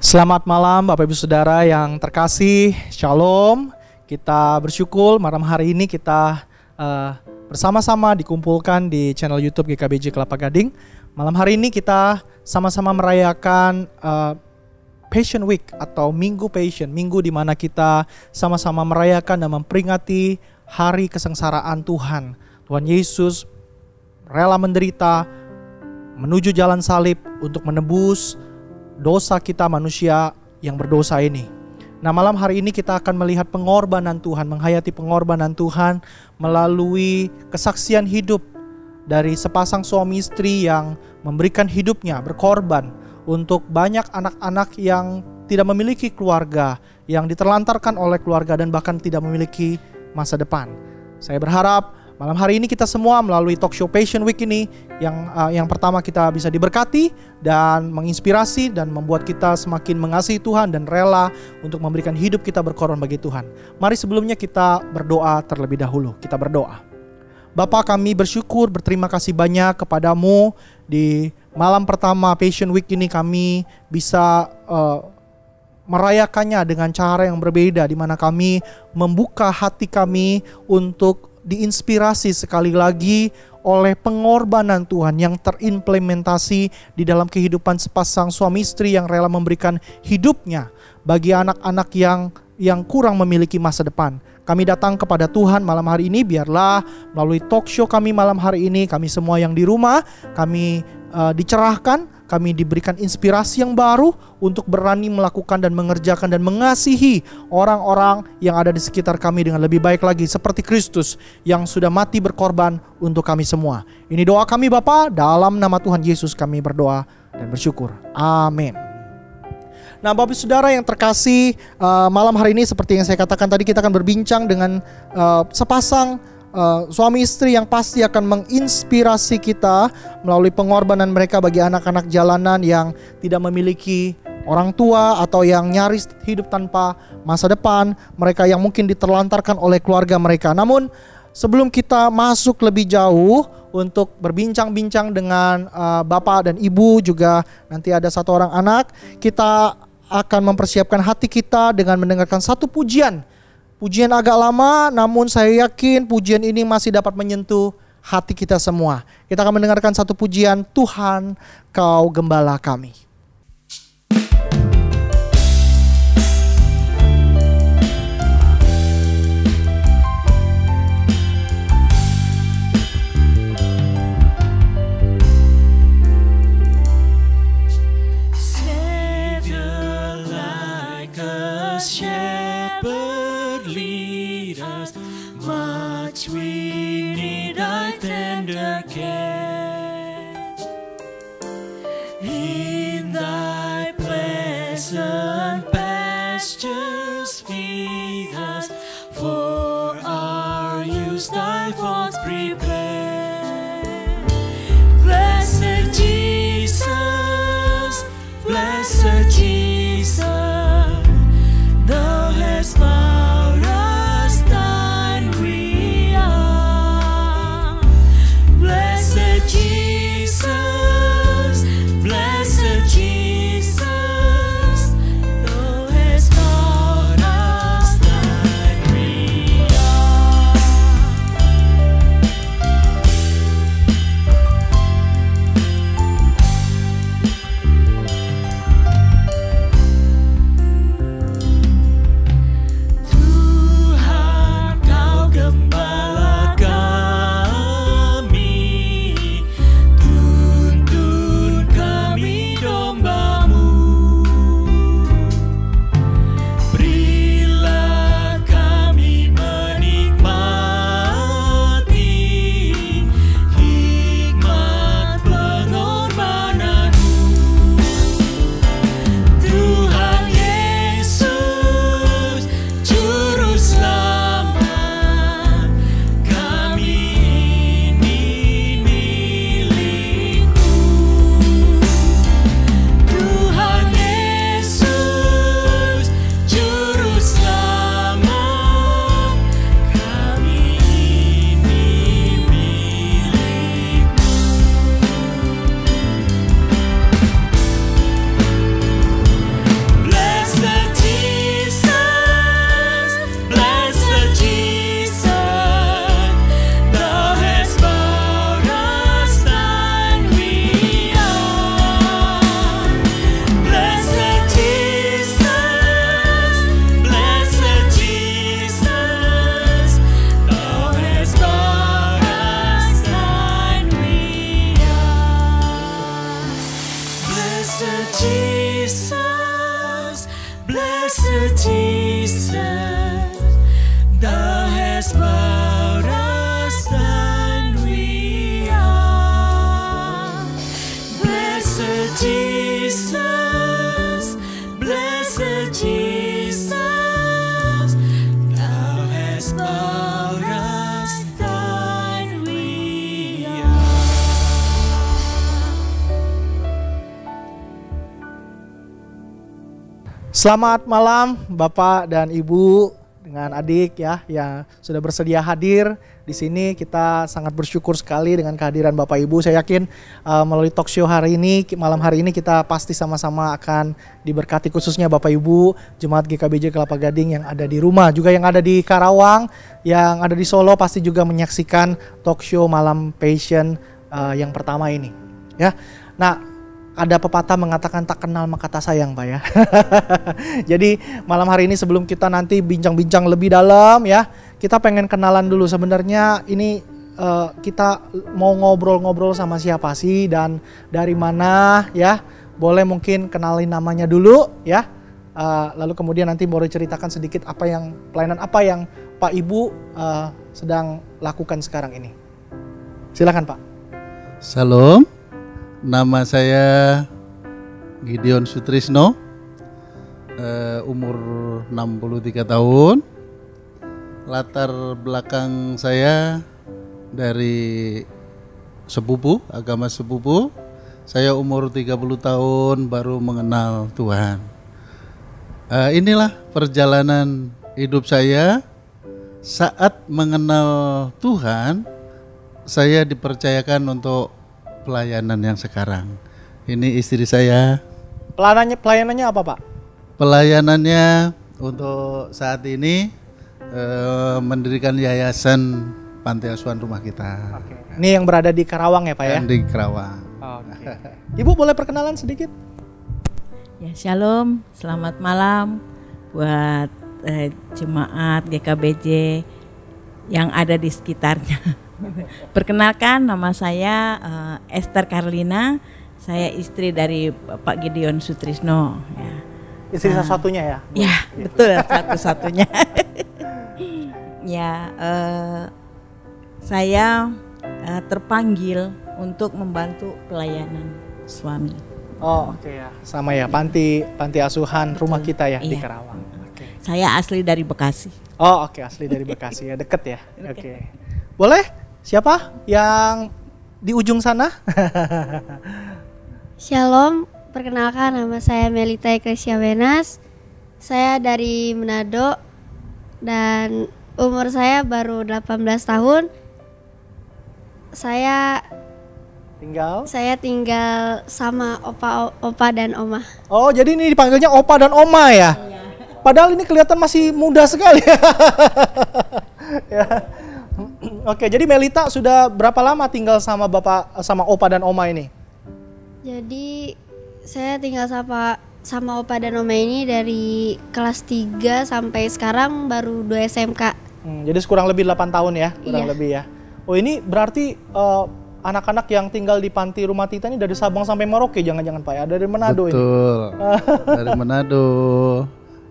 Selamat malam Bapak Ibu Saudara yang terkasih, Shalom. Kita bersyukur malam hari ini kita bersama-sama dikumpulkan di channel YouTube GKBJ Kelapa Gading. Malam hari ini kita sama-sama merayakan Passion Week atau Minggu Passion, minggu di mana kita sama-sama merayakan dan memperingati hari kesengsaraan Tuhan. Tuhan Yesus rela menderita menuju jalan salib untuk menebus dosa kita manusia yang berdosa ini. Nah, malam hari ini kita akan melihat pengorbanan Tuhan, menghayati pengorbanan Tuhan melalui kesaksian hidup dari sepasang suami istri yang memberikan hidupnya, berkorban untuk banyak anak-anak yang tidak memiliki keluarga, yang diterlantarkan oleh keluarga dan bahkan tidak memiliki masa depan. Saya berharap malam hari ini kita semua melalui talk show Passion Week ini yang pertama kita bisa diberkati dan menginspirasi dan membuat kita semakin mengasihi Tuhan dan rela untuk memberikan hidup kita berkorban bagi Tuhan. Mari sebelumnya kita berdoa terlebih dahulu. Kita berdoa. Bapa, kami bersyukur, berterima kasih banyak kepadamu. Di malam pertama Passion Week ini kami bisa merayakannya dengan cara yang berbeda, di mana kami membuka hati kami untuk diinspirasi sekali lagi oleh pengorbanan Tuhan yang terimplementasi di dalam kehidupan sepasang suami istri yang rela memberikan hidupnya bagi anak-anak yang kurang memiliki masa depan. Kami datang kepada Tuhan malam hari ini, biarlah melalui talk show kami malam hari ini, kami semua yang di rumah, kami dicerahkan, kami diberikan inspirasi yang baru untuk berani melakukan dan mengerjakan dan mengasihi orang-orang yang ada di sekitar kami dengan lebih baik lagi, seperti Kristus yang sudah mati berkorban untuk kami semua. Ini doa kami Bapa, dalam nama Tuhan Yesus kami berdoa dan bersyukur. Amin. Nah, Bapak Saudara yang terkasih, malam hari ini seperti yang saya katakan tadi, kita akan berbincang dengan sepasang suami istri yang pasti akan menginspirasi kita melalui pengorbanan mereka bagi anak-anak jalanan yang tidak memiliki orang tua atau yang nyaris hidup tanpa masa depan, mereka yang mungkin diterlantarkan oleh keluarga mereka. Namun sebelum kita masuk lebih jauh untuk berbincang-bincang dengan bapak dan ibu, juga nanti ada satu orang anak, kita akan mempersiapkan hati kita dengan mendengarkan satu pujian. Pujian agak lama, namun saya yakin pujian ini masih dapat menyentuh hati kita semua. Kita akan mendengarkan satu pujian, Tuhan Kau Gembala Kami. We need thy tender care. In thy pleasant pastures feed us, for our use thy thoughts prepare. Blessed Jesus, blessed Jesus, thou hast found us, thine we are. Blessed Jesus, blessed Jesus, thou hast found us, thine we are. has brought us and we are. Blessed Jesus, blessed Jesus, thou hast brought us and we are. Selamat malam Bapak dan Ibu dengan adik ya yang sudah bersedia hadir di sini. Kita sangat bersyukur sekali dengan kehadiran Bapak Ibu. Saya yakin melalui talk show hari ini, malam hari ini kita pasti sama-sama akan diberkati, khususnya Bapak Ibu Jemaat GKBJ Kelapa Gading yang ada di rumah, juga yang ada di Karawang, yang ada di Solo pasti juga menyaksikan talk show Malam Passion yang pertama ini ya. Nah, ada pepatah mengatakan tak kenal maka tak sayang, Pak ya. Jadi malam hari ini sebelum kita nanti bincang-bincang lebih dalam ya, kita pengen kenalan dulu sebenarnya ini kita mau ngobrol-ngobrol sama siapa sih dan dari mana ya. Boleh mungkin kenalin namanya dulu ya. Lalu kemudian nanti boleh ceritakan sedikit pelayanan apa yang Pak Ibu sedang lakukan sekarang ini. Silakan Pak. Salam. Nama saya Gideon Sutrisno, umur 63 tahun. Latar belakang saya dari sepupu, agama sepupu. Saya umur 30 tahun baru mengenal Tuhan. Inilah perjalanan hidup saya. Saat mengenal Tuhan, saya dipercayakan untuk pelayanan yang sekarang. Ini istri saya. Pelayanannya apa Pak? Pelayanannya untuk saat ini mendirikan yayasan Panti Asuhan Rumah Kita. Oke. Ini yang berada di Karawang ya Pak ya? Di Karawang. Oke. Ibu boleh perkenalan sedikit? Ya, shalom, selamat malam buat jemaat GKBJ yang ada di sekitarnya. Perkenalkan, nama saya Esther Carlina, saya istri dari Pak Gideon Sutrisno. Ya. Istri satu-satunya ya? Ya, betul, satu-satunya. Ya, saya terpanggil untuk membantu pelayanan suami. Oh oke ya, sama ya, panti asuhan rumah kita ya di Iya. Karawang. Oke. Saya asli dari Bekasi. Oh oke, asli dari Bekasi ya, deket ya. Oke. Boleh? Siapa yang di ujung sana? Shalom, perkenalkan nama saya Melita Eklesia Wenas. Saya dari Manado dan umur saya baru 18 tahun. Saya tinggal sama opa dan oma. Oh jadi ini dipanggilnya opa dan oma ya? Padahal ini kelihatan masih muda sekali. Ya. Oke, jadi Melita sudah berapa lama tinggal sama opa dan oma ini? Jadi saya tinggal sama opa dan oma ini dari kelas 3 sampai sekarang baru 2 SMK. Jadi kurang lebih 8 tahun ya, kurang Iya. lebih ya. Oh ini berarti anak-anak yang tinggal di panti rumah kita ini dari Sabang sampai Merauke jangan-jangan Pak ya, dari Manado ini. Betul. Dari Manado,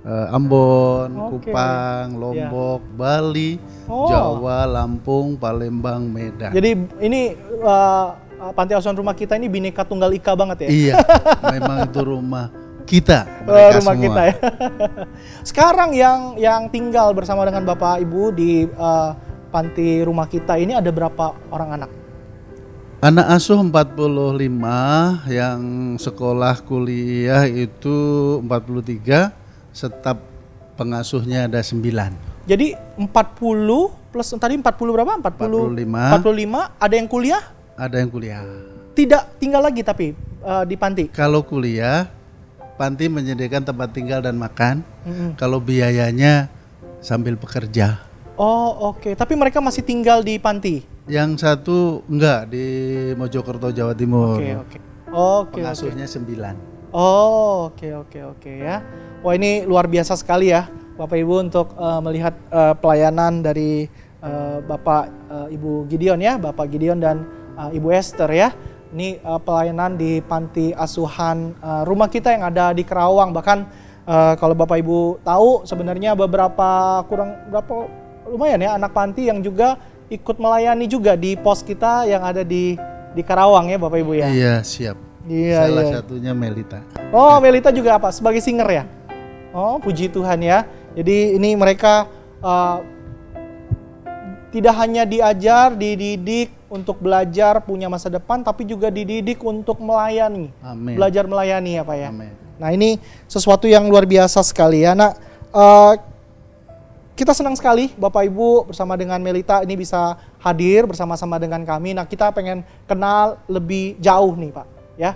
Ambon, Oke. Kupang, Lombok, Bali, Oh. Jawa, Lampung, Palembang, Medan. Jadi ini panti asuhan rumah kita ini bineka tunggal ika banget ya. Iya, memang itu rumah kita, mereka Rumah semua. kita ya. Sekarang yang tinggal bersama dengan Bapak Ibu di panti rumah kita ini ada berapa orang anak? Anak asuh 45, yang sekolah kuliah itu 43, staf pengasuhnya ada 9. Jadi 40 plus tadi 40 berapa? 45. Ada yang kuliah? Ada yang kuliah. Tidak tinggal lagi tapi di panti. Kalau kuliah, panti menyediakan tempat tinggal dan makan. Kalau biayanya sambil bekerja. Oh oke. Tapi mereka masih tinggal di panti. Yang satu enggak, di Mojokerto, Jawa Timur. Oke. Pengasuhnya 9. Oh oke ya. Wah ini luar biasa sekali ya Bapak Ibu untuk melihat pelayanan dari Bapak Ibu Gideon ya, Bapak Gideon dan Ibu Esther ya. Ini pelayanan di panti asuhan rumah kita yang ada di Karawang. Bahkan kalau Bapak Ibu tahu sebenarnya beberapa lumayan ya anak panti yang juga ikut melayani juga di pos kita yang ada di Karawang ya Bapak Ibu ya. Iya, siap. Iya, Salah iya. satunya Melita. Oh, Melita juga apa? Sebagai singer ya? Oh, puji Tuhan ya. Jadi ini mereka tidak hanya diajar, dididik untuk belajar punya masa depan, tapi juga dididik untuk melayani. Amin. Belajar melayani ya Pak ya. Amin. Nah ini sesuatu yang luar biasa sekali ya. Nah kita senang sekali Bapak Ibu bersama dengan Melita ini bisa hadir bersama-sama dengan kami. Nah kita pengen kenal lebih jauh nih Pak ya.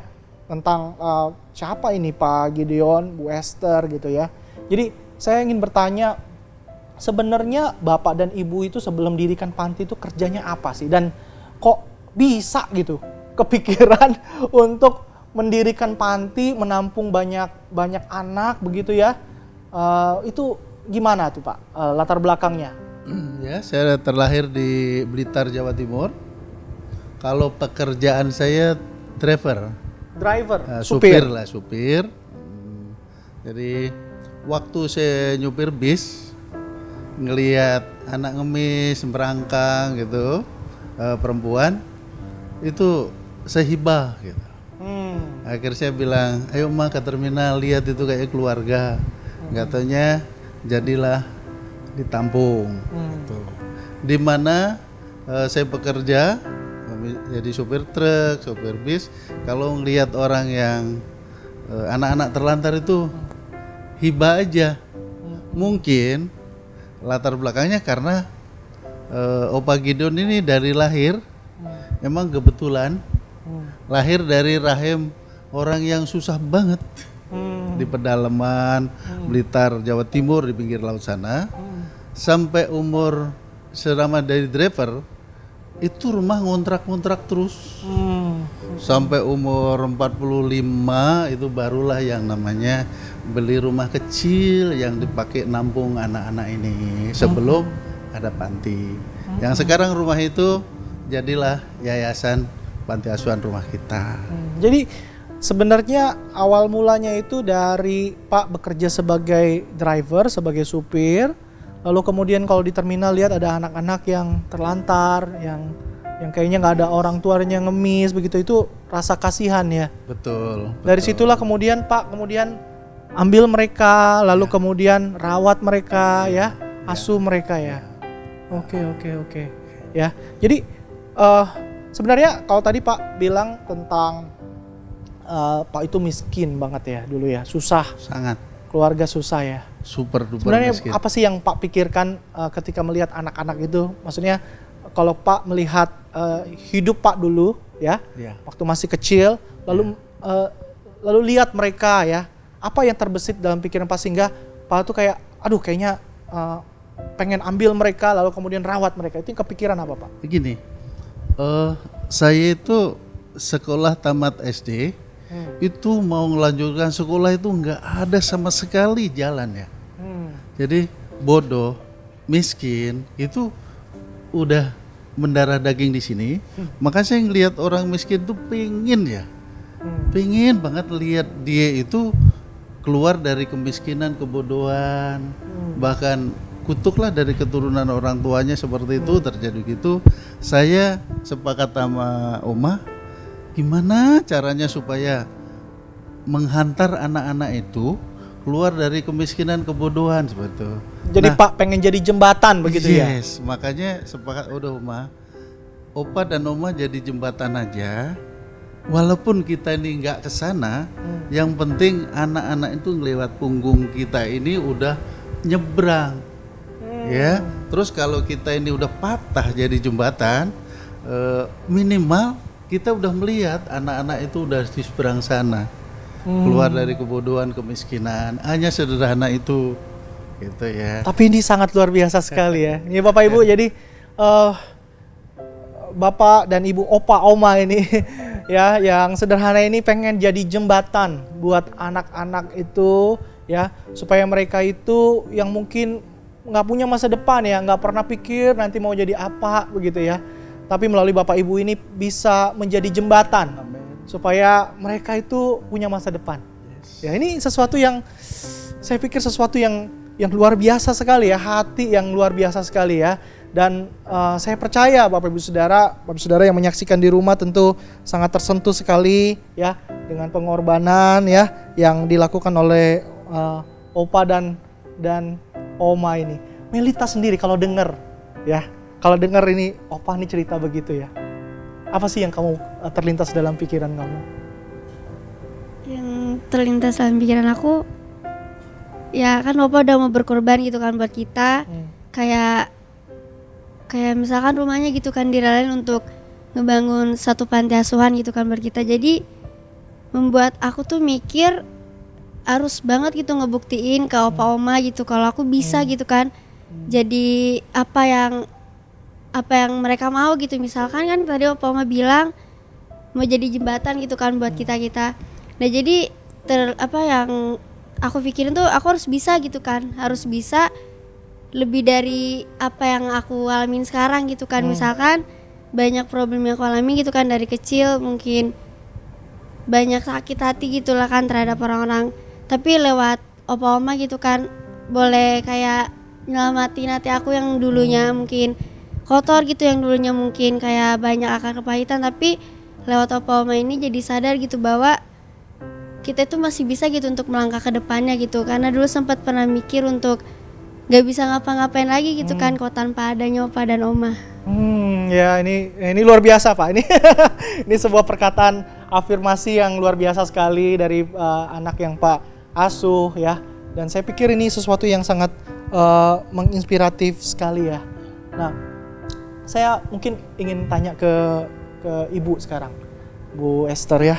Tentang siapa ini Pak Gideon, Bu Esther gitu ya. Jadi saya ingin bertanya, sebenarnya Bapak dan Ibu itu sebelum dirikan panti itu kerjanya apa sih? Dan kok bisa gitu kepikiran untuk mendirikan panti, menampung banyak anak begitu ya? Itu gimana tuh Pak latar belakangnya? Ya, saya terlahir di Blitar, Jawa Timur. Kalau pekerjaan saya driver. Supir. Jadi waktu saya nyupir bis, ngelihat anak ngemis, merangkang gitu, perempuan, itu saya hibah gitu. Akhirnya saya bilang, ayo Ma ke terminal, lihat itu kayak keluarga. Nggak taunya jadilah ditampung. Gitu. Di mana saya bekerja jadi supir truk, supir bis. Kalau ngelihat orang yang anak-anak terlantar itu hibah aja. Mungkin latar belakangnya karena Opa Gideon ini dari lahir memang kebetulan lahir dari rahim orang yang susah banget di pedalaman Blitar, Jawa Timur di pinggir laut sana. Sampai umur selama dari driver itu rumah ngontrak-ngontrak terus. Sampai umur 45 itu barulah yang namanya beli rumah kecil yang dipakai nampung anak-anak ini sebelum ada panti. Yang sekarang rumah itu jadilah yayasan panti asuhan rumah kita. Jadi sebenarnya awal mulanya itu dari Pak bekerja sebagai driver, sebagai supir. Lalu kemudian kalau di terminal lihat ada anak-anak yang terlantar, yang kayaknya nggak ada orang tuanya ngemis begitu, itu rasa kasihan ya. Betul. Dari situlah kemudian Pak ambil mereka, lalu kemudian rawat mereka ya, asuh mereka ya. Oke. Ya. Jadi sebenarnya kalau tadi Pak bilang tentang Pak itu miskin banget ya dulu ya, susah. Sangat. Keluarga susah ya. Super duper Sebenarnya miskin. apa sih yang Pak pikirkan ketika melihat anak-anak itu? Maksudnya kalau Pak melihat hidup Pak dulu ya, waktu masih kecil, lalu lihat mereka ya, apa yang terbesit dalam pikiran Pak sehingga Pak tuh kayak, aduh kayaknya pengen ambil mereka lalu kemudian rawat mereka. Itu kepikiran apa Pak? Begini, saya itu sekolah tamat SD. Itu mau melanjutkan sekolah itu nggak ada sama sekali jalan ya. Jadi bodoh, miskin itu udah mendarah daging di sini. Maka saya ngelihat orang miskin tuh pengen ya, pengen banget lihat dia itu keluar dari kemiskinan, kebodohan, bahkan kutuklah dari keturunan orang tuanya seperti itu terjadi gitu. Saya sepakat sama Oma. Gimana caranya supaya menghantar anak-anak itu keluar dari kemiskinan, kebodohan seperti itu. Jadi Pak pengen jadi jembatan begitu ya? Yes, makanya sepakat udah Opa dan Oma jadi jembatan aja. Walaupun kita ini nggak ke sana, yang penting anak-anak itu ngelewat punggung kita ini udah nyebrang. Ya, terus kalau kita ini udah patah jadi jembatan, minimal kita udah melihat anak-anak itu udah di seberang sana, keluar dari kebodohan, kemiskinan. Hanya sederhana itu, gitu ya. Tapi ini sangat luar biasa sekali ya. Ini Bapak Ibu, jadi Bapak dan Ibu, Opa, Oma ini ya, yang sederhana ini pengen jadi jembatan buat anak-anak itu ya, supaya mereka itu yang mungkin nggak punya masa depan ya, nggak pernah pikir nanti mau jadi apa begitu ya. Tapi melalui Bapak Ibu ini bisa menjadi jembatan. Amen. Supaya mereka itu punya masa depan. Ya ini sesuatu yang saya pikir sesuatu yang yang luar biasa sekali ya, hati yang luar biasa sekali ya. Dan saya percaya Bapak Ibu Saudara yang menyaksikan di rumah tentu sangat tersentuh sekali ya dengan pengorbanan ya yang dilakukan oleh Opa dan Oma ini. Melita sendiri kalau dengar ya, kalau dengar ini Opa ini cerita begitu ya, apa sih yang kamu terlintas dalam pikiran kamu? Yang terlintas dalam pikiran aku, ya kan Opa udah mau berkorban gitu kan buat kita. Kayak misalkan rumahnya gitu kan direlain untuk ngebangun satu panti asuhan gitu kan buat kita. Jadi membuat aku tuh mikir harus banget gitu ngebuktiin ke Opa Oma gitu kalau aku bisa gitu kan. Jadi apa yang mereka mau gitu. Misalkan kan tadi Opa Oma bilang mau jadi jembatan gitu kan buat kita-kita. Nah, jadi yang aku pikirin tuh aku harus bisa gitu kan. Harus bisa lebih dari apa yang aku alamin sekarang gitu kan. Misalkan banyak problem yang aku alami gitu kan dari kecil, mungkin banyak sakit hati gitulah kan terhadap orang-orang, tapi lewat Opa Oma gitu kan boleh kayak nyelamatin hati aku yang dulunya mungkin kotor gitu, yang dulunya mungkin kayak banyak akar kepahitan, tapi lewat Opa Oma ini jadi sadar gitu bahwa kita itu masih bisa gitu untuk melangkah ke depannya gitu. Karena dulu sempat pernah mikir untuk gak bisa ngapa-ngapain lagi gitu kan kalau tanpa adanya Opa dan Oma. Ya ini luar biasa Pak. Ini sebuah perkataan afirmasi yang luar biasa sekali dari anak yang Pak asuh ya. Dan saya pikir ini sesuatu yang sangat menginspiratif sekali ya. Nah, saya mungkin ingin tanya ke Ibu sekarang, Bu Esther ya.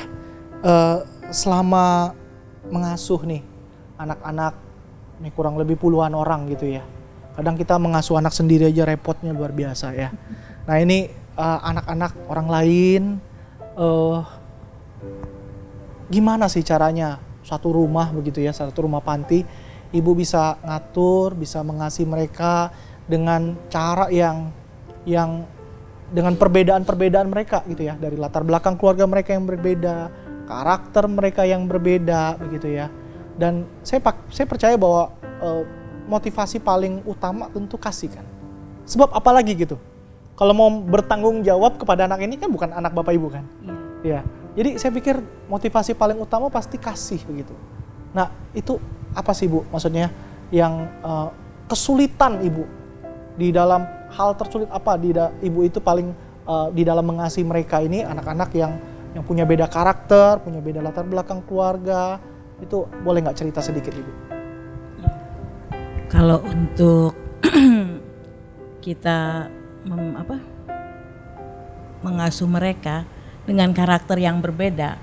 Selama mengasuh nih anak-anak, ini kurang lebih puluhan orang gitu ya. Kadang kita mengasuh anak sendiri aja repotnya luar biasa ya. Nah ini anak-anak orang lain, gimana sih caranya satu rumah begitu ya, satu rumah panti, Ibu bisa ngatur, bisa mengasihi mereka dengan cara yang dengan perbedaan-perbedaan mereka gitu ya, dari latar belakang keluarga mereka yang berbeda, karakter mereka yang berbeda begitu ya. Dan saya percaya bahwa motivasi paling utama tentu kasih kan. Sebab apalagi gitu. Kalau mau bertanggung jawab kepada anak ini kan bukan anak Bapak Ibu kan. Iya. Jadi saya pikir motivasi paling utama pasti kasih begitu. Nah itu apa sih Bu maksudnya yang kesulitan Ibu di dalam hal tersulit apa Ibu itu paling di dalam mengasihi mereka ini, anak-anak yang punya beda karakter, punya beda latar belakang keluarga. Itu boleh nggak cerita sedikit Ibu? Kalau untuk kita mengasuh mereka dengan karakter yang berbeda,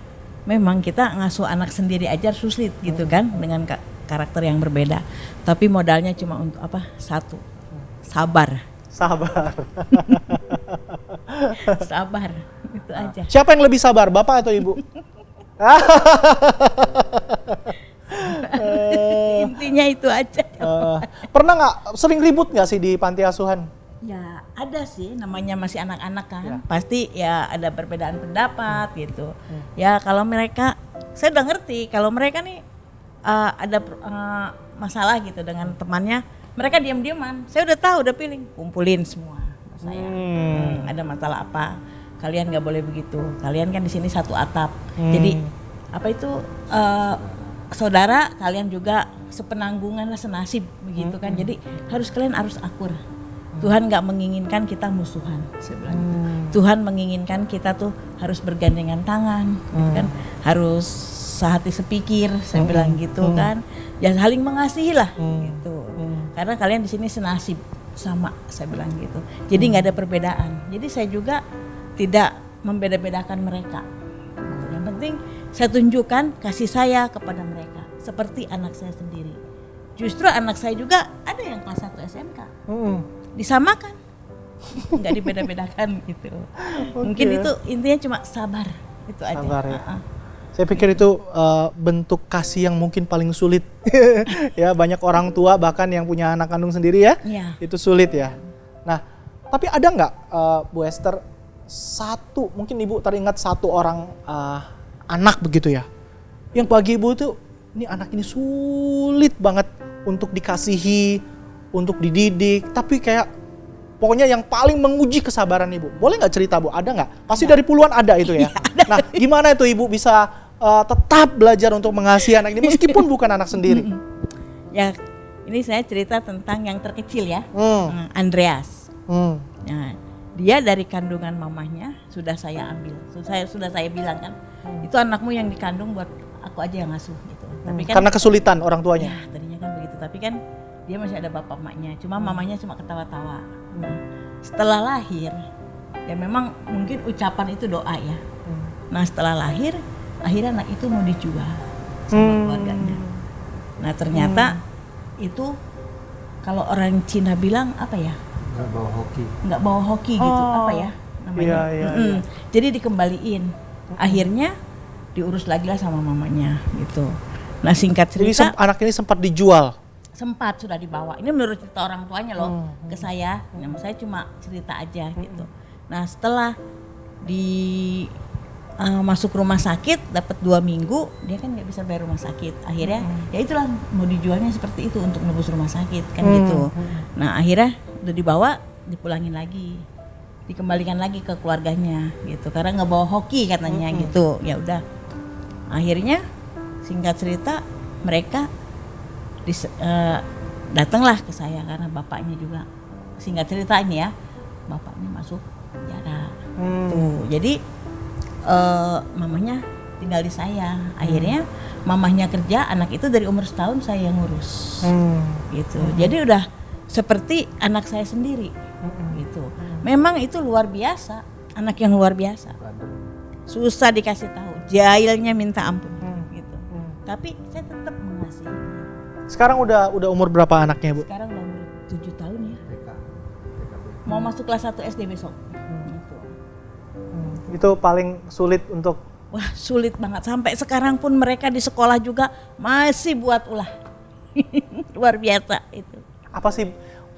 memang kita ngasuh anak sendiri aja sulit gitu kan, dengan karakter yang berbeda. Tapi modalnya cuma untuk satu, sabar. Sabar, itu aja. Siapa yang lebih sabar, Bapak atau Ibu? Intinya itu aja. Pernah nggak sering ribut nggak sih di panti asuhan? Ya ada sih, namanya masih anak-anak kan, pasti ya ada perbedaan pendapat gitu. Ya kalau mereka, saya udah ngerti kalau mereka nih ada masalah gitu dengan temannya, mereka diam-diaman. Saya udah tahu, udah feeling, kumpulin semua. Saya ada masalah apa? Kalian nggak boleh begitu. Kalian kan di sini satu atap. Jadi saudara kalian juga sepenanggungan lah, senasib begitu kan. Jadi kalian harus akur. Tuhan nggak menginginkan kita musuhan, saya bilang gitu. Tuhan menginginkan kita tuh harus bergandengan tangan, gitu kan, harus sehati sepikir, saya bilang gitu kan, ya saling mengasihi lah, gitu. Karena kalian di sini senasib sama, saya bilang gitu. Jadi nggak ada perbedaan. Jadi saya juga tidak membeda-bedakan mereka. Yang penting saya tunjukkan kasih saya kepada mereka, seperti anak saya sendiri. Justru anak saya juga ada yang kelas 1 SMK. Disamakan, nggak dibeda-bedakan gitu. Mungkin itu intinya cuma sabar, itu aja. Sabar ya. Saya pikir itu bentuk kasih yang mungkin paling sulit. Ya, banyak orang tua bahkan yang punya anak kandung sendiri ya, itu sulit ya. Nah, tapi ada nggak Bu Esther mungkin Ibu teringat satu orang anak begitu ya, yang bagi Ibu itu ini anak ini sulit banget untuk dikasihi, untuk dididik, tapi kayak pokoknya yang paling menguji kesabaran Ibu. Boleh nggak cerita Bu? Ada nggak? Pasti dari puluhan ada itu ya. Nah, gimana itu Ibu bisa tetap belajar untuk mengasihi anak ini meskipun bukan anak sendiri? Ya, ini saya cerita tentang yang terkecil ya, Andreas. Nah, dia dari kandungan mamahnya sudah saya ambil, sudah saya bilang kan, itu anakmu yang dikandung buat aku aja yang ngasuh gitu. Tapi kan Karena kesulitan orang tuanya. ya tadinya kan begitu, tapi kan dia masih ada bapak emaknya, cuma mamanya cuma ketawa-tawa. Nah, setelah lahir, ya memang mungkin ucapan itu doa ya. Nah setelah lahir, akhirnya anak itu mau dijual sama keluarganya. Nah ternyata itu kalau orang Cina bilang apa ya? Nggak bawa hoki gitu, apa ya namanya? Iya. Jadi dikembaliin, akhirnya diurus lagi lah sama mamanya gitu. Nah singkat Jadi cerita, anak ini sempat dijual. sempat sudah dibawa. Ini menurut cerita orang tuanya loh ke saya. Nah, saya cuma cerita aja gitu. Nah setelah masuk rumah sakit dapat 2 minggu, dia kan nggak bisa bayar rumah sakit. Akhirnya ya itulah mau dijualnya seperti itu untuk nebus rumah sakit kan gitu. Nah akhirnya udah dibawa, dipulangin lagi, dikembalikan lagi ke keluarganya gitu. Karena nggak bawa hoki katanya gitu. Ya udah. Akhirnya singkat cerita mereka datanglah ke saya karena bapaknya juga, singkat cerita ini ya, bapaknya masuk penjara. Tuh, jadi mamanya tinggal di saya. Akhirnya mamahnya kerja, anak itu dari umur setahun saya yang ngurus. Gitu. Jadi udah seperti anak saya sendiri. Gitu. Memang itu luar biasa, anak yang luar biasa. Susah dikasih tahu, jahilnya minta ampun. Gitu. Tapi saya tetap mengasihi. Sekarang udah umur berapa anaknya Bu? Sekarang udah umur 7 tahun ya. Mau masuk kelas 1 SD besok. Gitu. Itu paling sulit untuk Wah sulit banget, sampai sekarang pun mereka di sekolah juga masih buat ulah. Luar biasa itu. apa sih?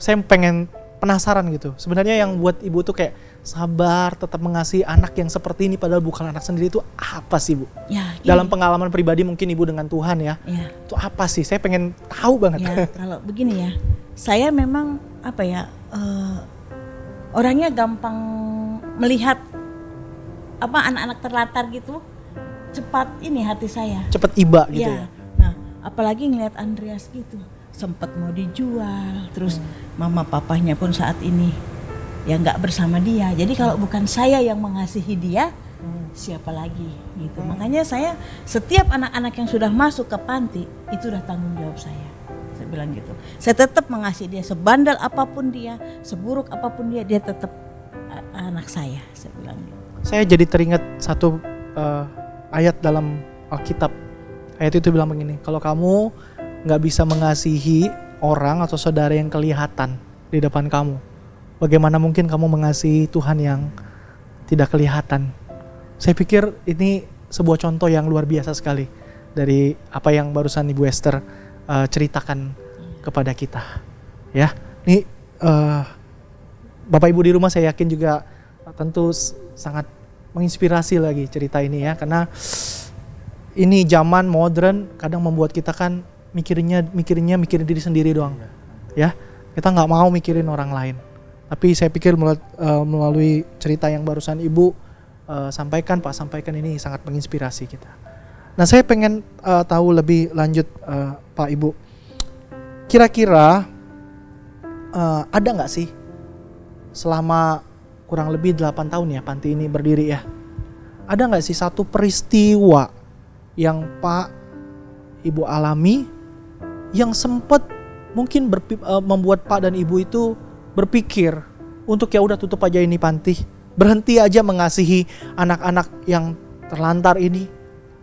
Saya pengen penasaran gitu. Sebenarnya yang buat Ibu tuh kayak sabar, tetap mengasihi anak yang seperti ini padahal bukan anak sendiri itu apa sih Bu? Ya, gini. Dalam pengalaman pribadi mungkin Ibu dengan Tuhan ya. Ya. Itu apa sih? Saya pengen tahu banget. Ya, kalau begini ya, saya memang apa ya, orangnya gampang melihat apa anak-anak terlantar gitu, cepat ini hati saya. Cepet iba gitu ya. Nah, apalagi ngelihat Andreas gitu, sempat mau dijual, terus mama papahnya pun saat ini ya nggak bersama dia. Jadi kalau bukan saya yang mengasihi dia, siapa lagi gitu. Makanya saya setiap anak-anak yang sudah masuk ke panti itu udah tanggung jawab saya. Saya bilang gitu. Saya tetap mengasihi dia, sebandel apapun dia, seburuk apapun dia tetap anak saya bilang gitu. Saya jadi teringat satu ayat dalam Alkitab. Ayat itu bilang begini, kalau kamu nggak bisa mengasihi orang atau saudara yang kelihatan di depan kamu, bagaimana mungkin kamu mengasihi Tuhan yang tidak kelihatan? Saya pikir ini sebuah contoh yang luar biasa sekali dari apa yang barusan Ibu Esther ceritakan kepada kita. Ya, ini Bapak Ibu di rumah saya yakin juga tentu sangat menginspirasi lagi cerita ini ya, karena ini zaman modern kadang membuat kita kan mikirin diri sendiri doang. Ya, kita nggak mau mikirin orang lain. Tapi saya pikir melalui cerita yang barusan Ibu sampaikan ini sangat menginspirasi kita. Nah, saya pengen tahu lebih lanjut Pak Ibu. Kira-kira ada nggak sih selama kurang lebih 8 tahun ya panti ini berdiri ya, ada nggak sih satu peristiwa yang Pak Ibu alami yang sempat mungkin membuat Pak dan Ibu itu berpikir untuk ya udah tutup aja ini panti, berhenti aja mengasihi anak-anak yang terlantar ini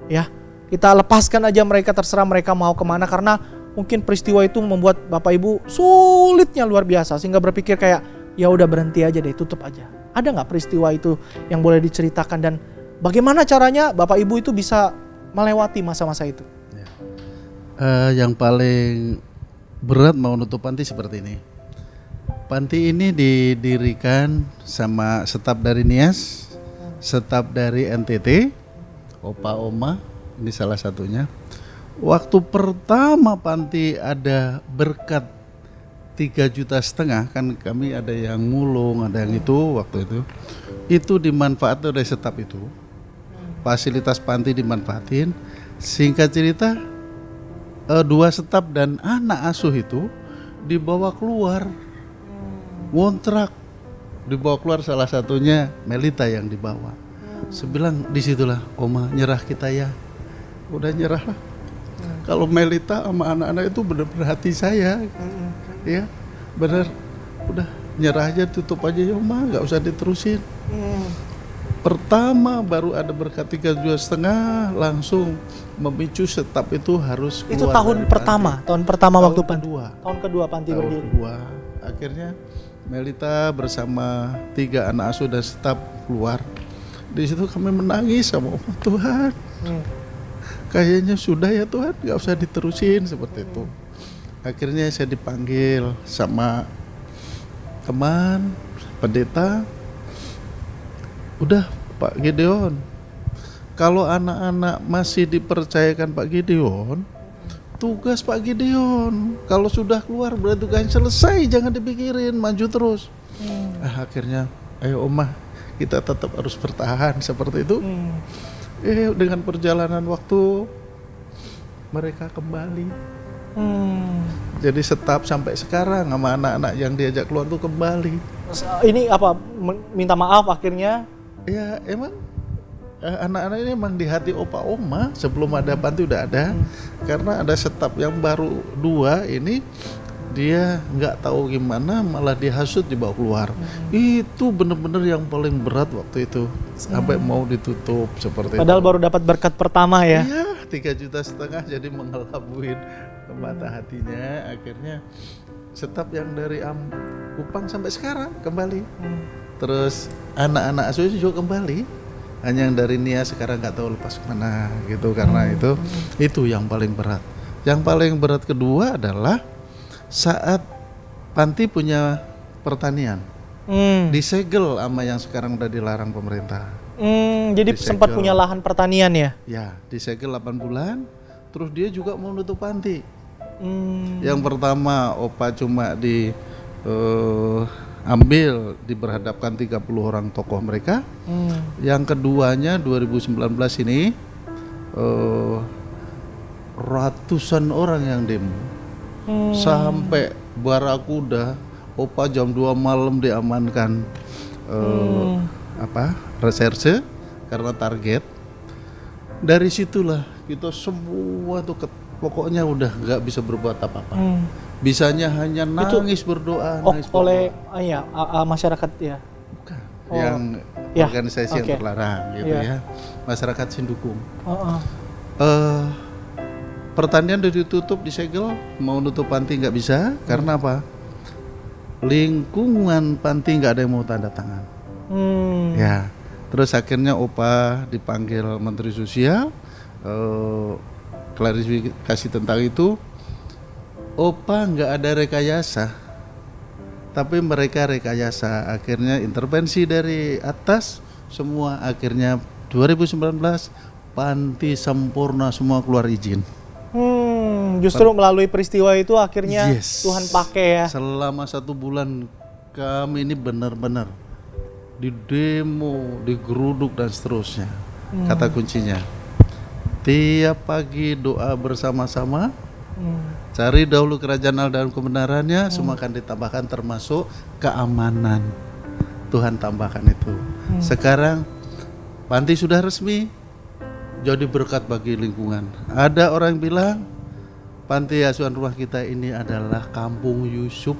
ya, kita lepaskan aja mereka, terserah mereka mau kemana, karena mungkin peristiwa itu membuat Bapak Ibu sulitnya luar biasa sehingga berpikir kayak ya udah berhenti aja deh, tutup aja. Ada nggak peristiwa itu yang boleh diceritakan dan bagaimana caranya Bapak Ibu itu bisa melewati masa-masa itu? Yang paling berat mau nutup panti seperti ini. Panti ini didirikan sama staf dari NIAS, staf dari NTT, Opa Oma, ini salah satunya, Waktu pertama panti ada berkat 3,5 juta, kan kami ada yang mulung, ada yang itu waktu itu dimanfaatkan oleh staf itu. Fasilitas panti dimanfaatin. Singkat cerita 2 staf dan anak asuh itu dibawa keluar, ngontrak, dibawa keluar, salah satunya Melita yang dibawa. Sebilang disitulah Oma nyerah kita ya, udah nyerah lah. Kalau Melita sama anak-anak itu benar-benar hati saya, ya benar, udah nyerah aja, tutup aja ya Oma, nggak usah diterusin. Pertama baru ada berkat 3,5 juta, langsung memicu staf itu harus keluar. Itu tahun dari pertama, panti. tahun pertama waktu panti. kedua. Tahun kedua panti Tahun berdiri. kedua. Akhirnya Melita bersama 3 anak asuh dan staf keluar. Di situ kami menangis sama Allah, Tuhan. Kayaknya sudah ya Tuhan, nggak usah diterusin seperti itu. Akhirnya saya dipanggil sama teman pendeta. Udah Pak Gideon, kalau anak-anak masih dipercayakan Pak Gideon, tugas Pak Gideon. Kalau sudah keluar berarti tugas selesai, jangan dipikirin, maju terus. Akhirnya, ayo Oma, kita tetap harus bertahan seperti itu. Dengan perjalanan waktu mereka kembali. Jadi staf sampai sekarang sama anak-anak yang diajak keluar tuh kembali. Ini apa? Minta maaf akhirnya. Ya emang anak-anak ini emang di hati opa oma sebelum ada panti udah ada. Karena ada staf yang baru 2 ini, dia nggak tahu gimana malah dihasut dibawa keluar. Itu bener-bener yang paling berat waktu itu, sampai mau ditutup seperti Padahal itu. baru dapat berkat pertama ya. Iya, 3,5 juta jadi mengelabuin mata hatinya. Akhirnya staf yang dari Kupang sampai sekarang kembali. Terus anak-anak asuh juga kembali. Hanya yang dari Nia sekarang nggak tahu lepas kemana gitu. Karena itu yang paling berat. Yang paling berat kedua adalah saat panti punya pertanian, disegel sama yang sekarang udah dilarang pemerintah. Jadi Disegel. sempat punya lahan pertanian ya? Ya, disegel 8 bulan. Terus dia juga mau nutup panti. Yang pertama opa cuma ambil diberhadapkan 30 orang tokoh mereka. Yang keduanya 2019 ini ratusan orang yang demo. Sampai Barakuda, opa jam 2 malam diamankan reserse karena target. Dari situlah kita semua tuh pokoknya udah nggak bisa berbuat apa-apa. Bisanya hanya nangis berdoa. Nangis Oleh masyarakat ya. Bukan. Oh. Yang Ya, organisasi yang oke. terlarang gitu Ya. ya. Masyarakat Sindukung. Pertanian udah ditutup, disegel, mau nutup panti nggak bisa. Karena apa? Lingkungan panti nggak ada yang mau tanda tangan. Ya, terus akhirnya opa dipanggil Menteri Sosial, klarifikasi tentang itu. Opa nggak ada rekayasa, tapi mereka rekayasa. Akhirnya intervensi dari atas, semua akhirnya 2019 panti sempurna, semua keluar izin. Justru melalui peristiwa itu akhirnya Yes. Tuhan pakai ya. Selama 1 bulan kami ini benar-benar di demo, digeruduk dan seterusnya. Kata kuncinya, tiap pagi doa bersama-sama, cari dahulu kerajaan Allah dan kebenarannya, semua akan ditambahkan termasuk keamanan. Tuhan tambahkan itu. Sekarang panti sudah resmi, jadi berkat bagi lingkungan. Ada orang bilang panti asuhan rumah kita ini adalah kampung Yusuf.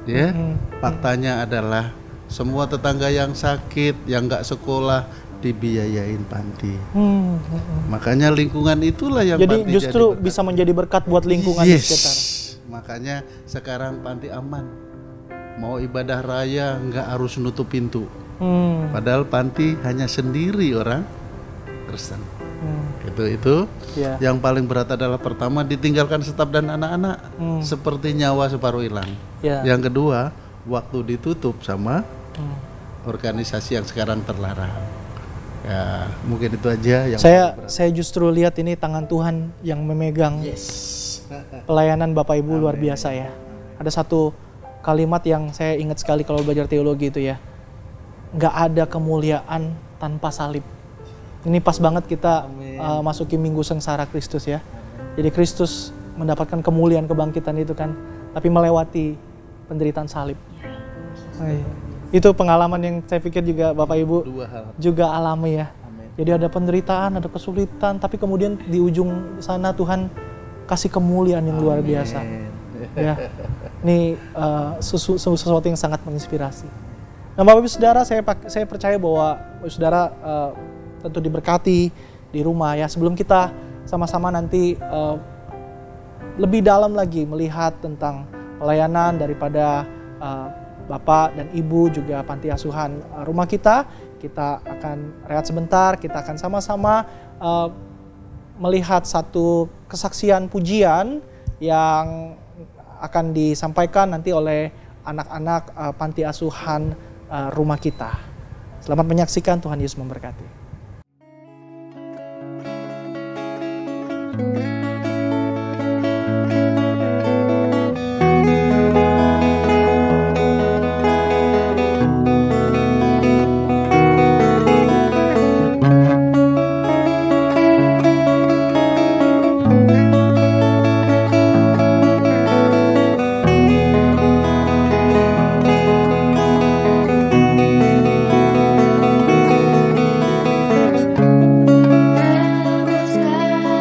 Ya, faktanya adalah semua tetangga yang sakit, yang nggak sekolah dibiayain panti. Makanya lingkungan itulah yang Jadi panti justru jadi bisa menjadi berkat buat lingkungan di Yes. sekitar. Makanya sekarang panti aman. Mau ibadah raya nggak harus nutup pintu. Padahal panti hanya sendiri orang Kristen. Itu Ya. yang paling berat adalah pertama ditinggalkan staf dan anak-anak, seperti nyawa separuh hilang. Ya. Yang kedua, waktu ditutup sama organisasi yang sekarang terlarang. Ya, mungkin itu aja yang Saya justru lihat ini tangan Tuhan yang memegang pelayanan Bapak Ibu luar biasa ya. Ada satu kalimat yang saya ingat sekali kalau belajar teologi itu ya. Nggak ada kemuliaan tanpa salib. Ini pas banget kita masuki Minggu Sengsara Kristus ya. Jadi Kristus mendapatkan kemuliaan kebangkitan itu kan, tapi melewati penderitaan salib. Itu pengalaman yang saya pikir juga Bapak Ibu juga alami ya. Jadi ada penderitaan, ada kesulitan, tapi kemudian di ujung sana Tuhan kasih kemuliaan yang luar biasa. Ya, ini sesuatu yang sangat menginspirasi. Nah, Bapak Ibu Saudara, saya percaya bahwa Bapak Ibu Saudara tentu diberkati di rumah ya. Sebelum kita sama-sama nanti lebih dalam lagi melihat tentang pelayanan daripada Bapak dan Ibu juga panti asuhan rumah kita akan rehat sebentar, kita akan sama-sama melihat satu kesaksian pujian yang akan disampaikan nanti oleh anak-anak panti asuhan rumah kita. Selamat menyaksikan, Tuhan Yesus memberkati. Tebus dalam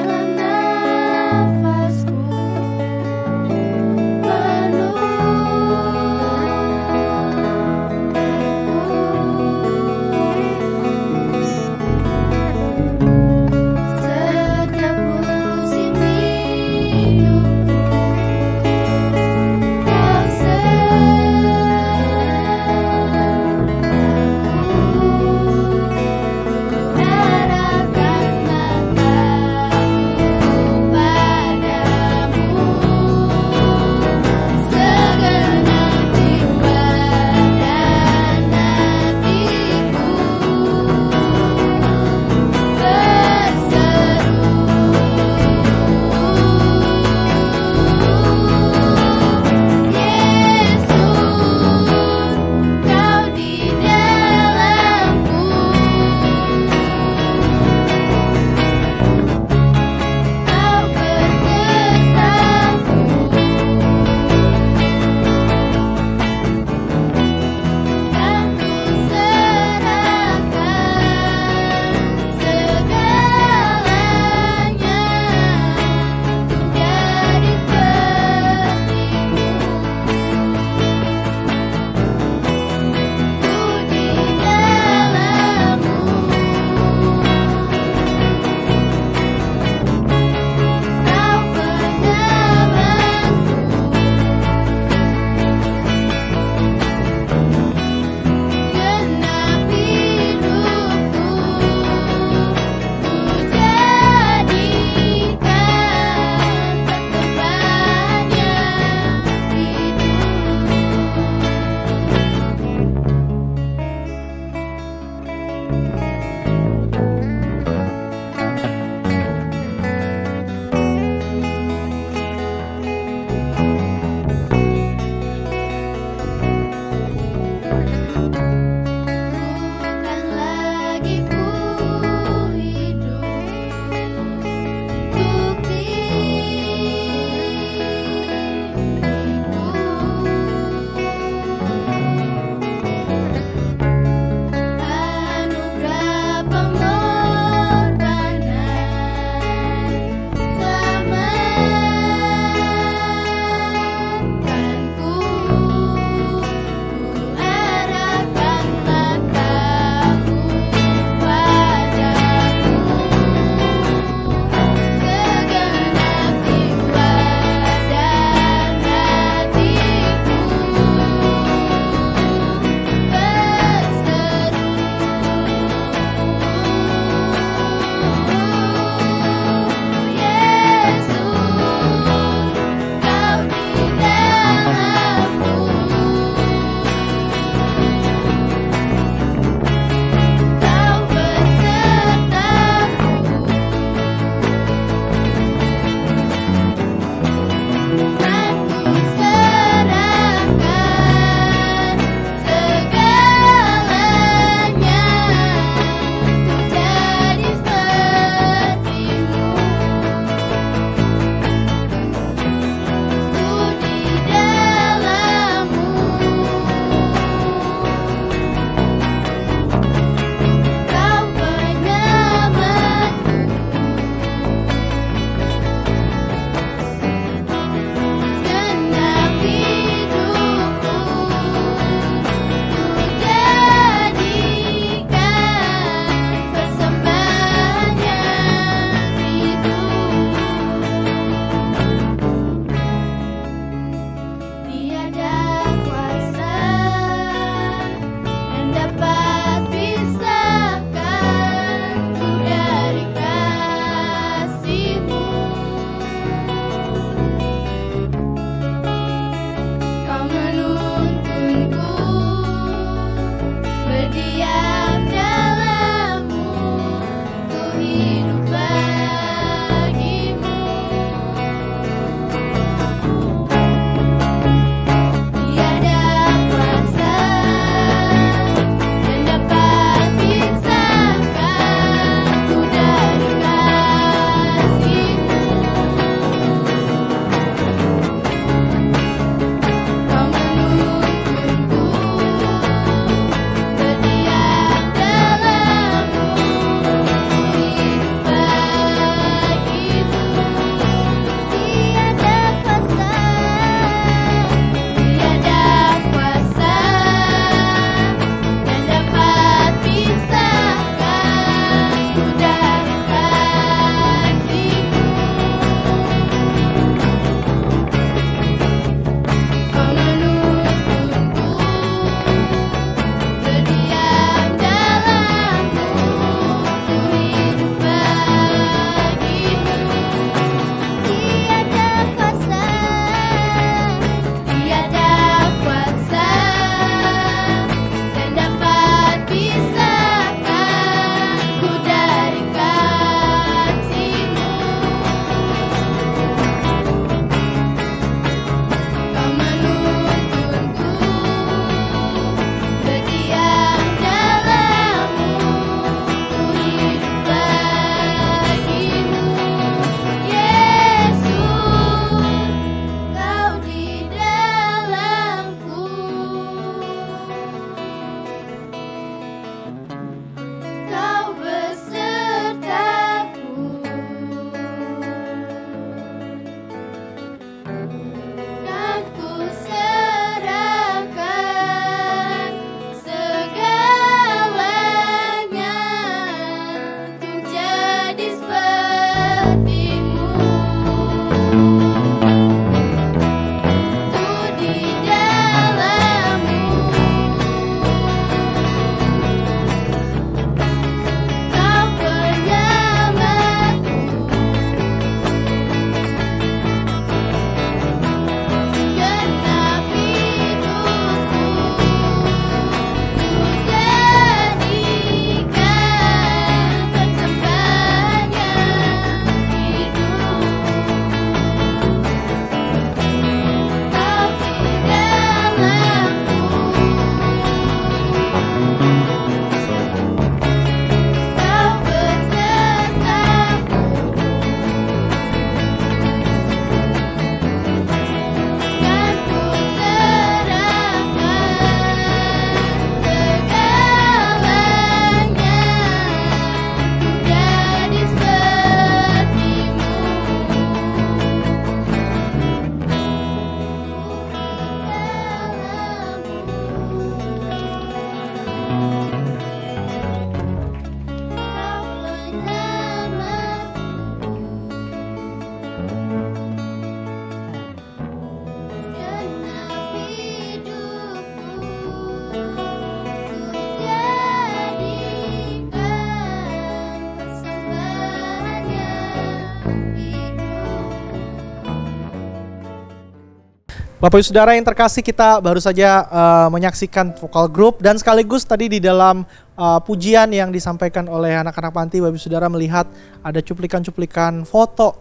Bapak Ibu Saudara yang terkasih, kita baru saja menyaksikan vokal group dan sekaligus tadi di dalam pujian yang disampaikan oleh anak-anak panti, Bapak Ibu Saudara melihat ada cuplikan-cuplikan foto.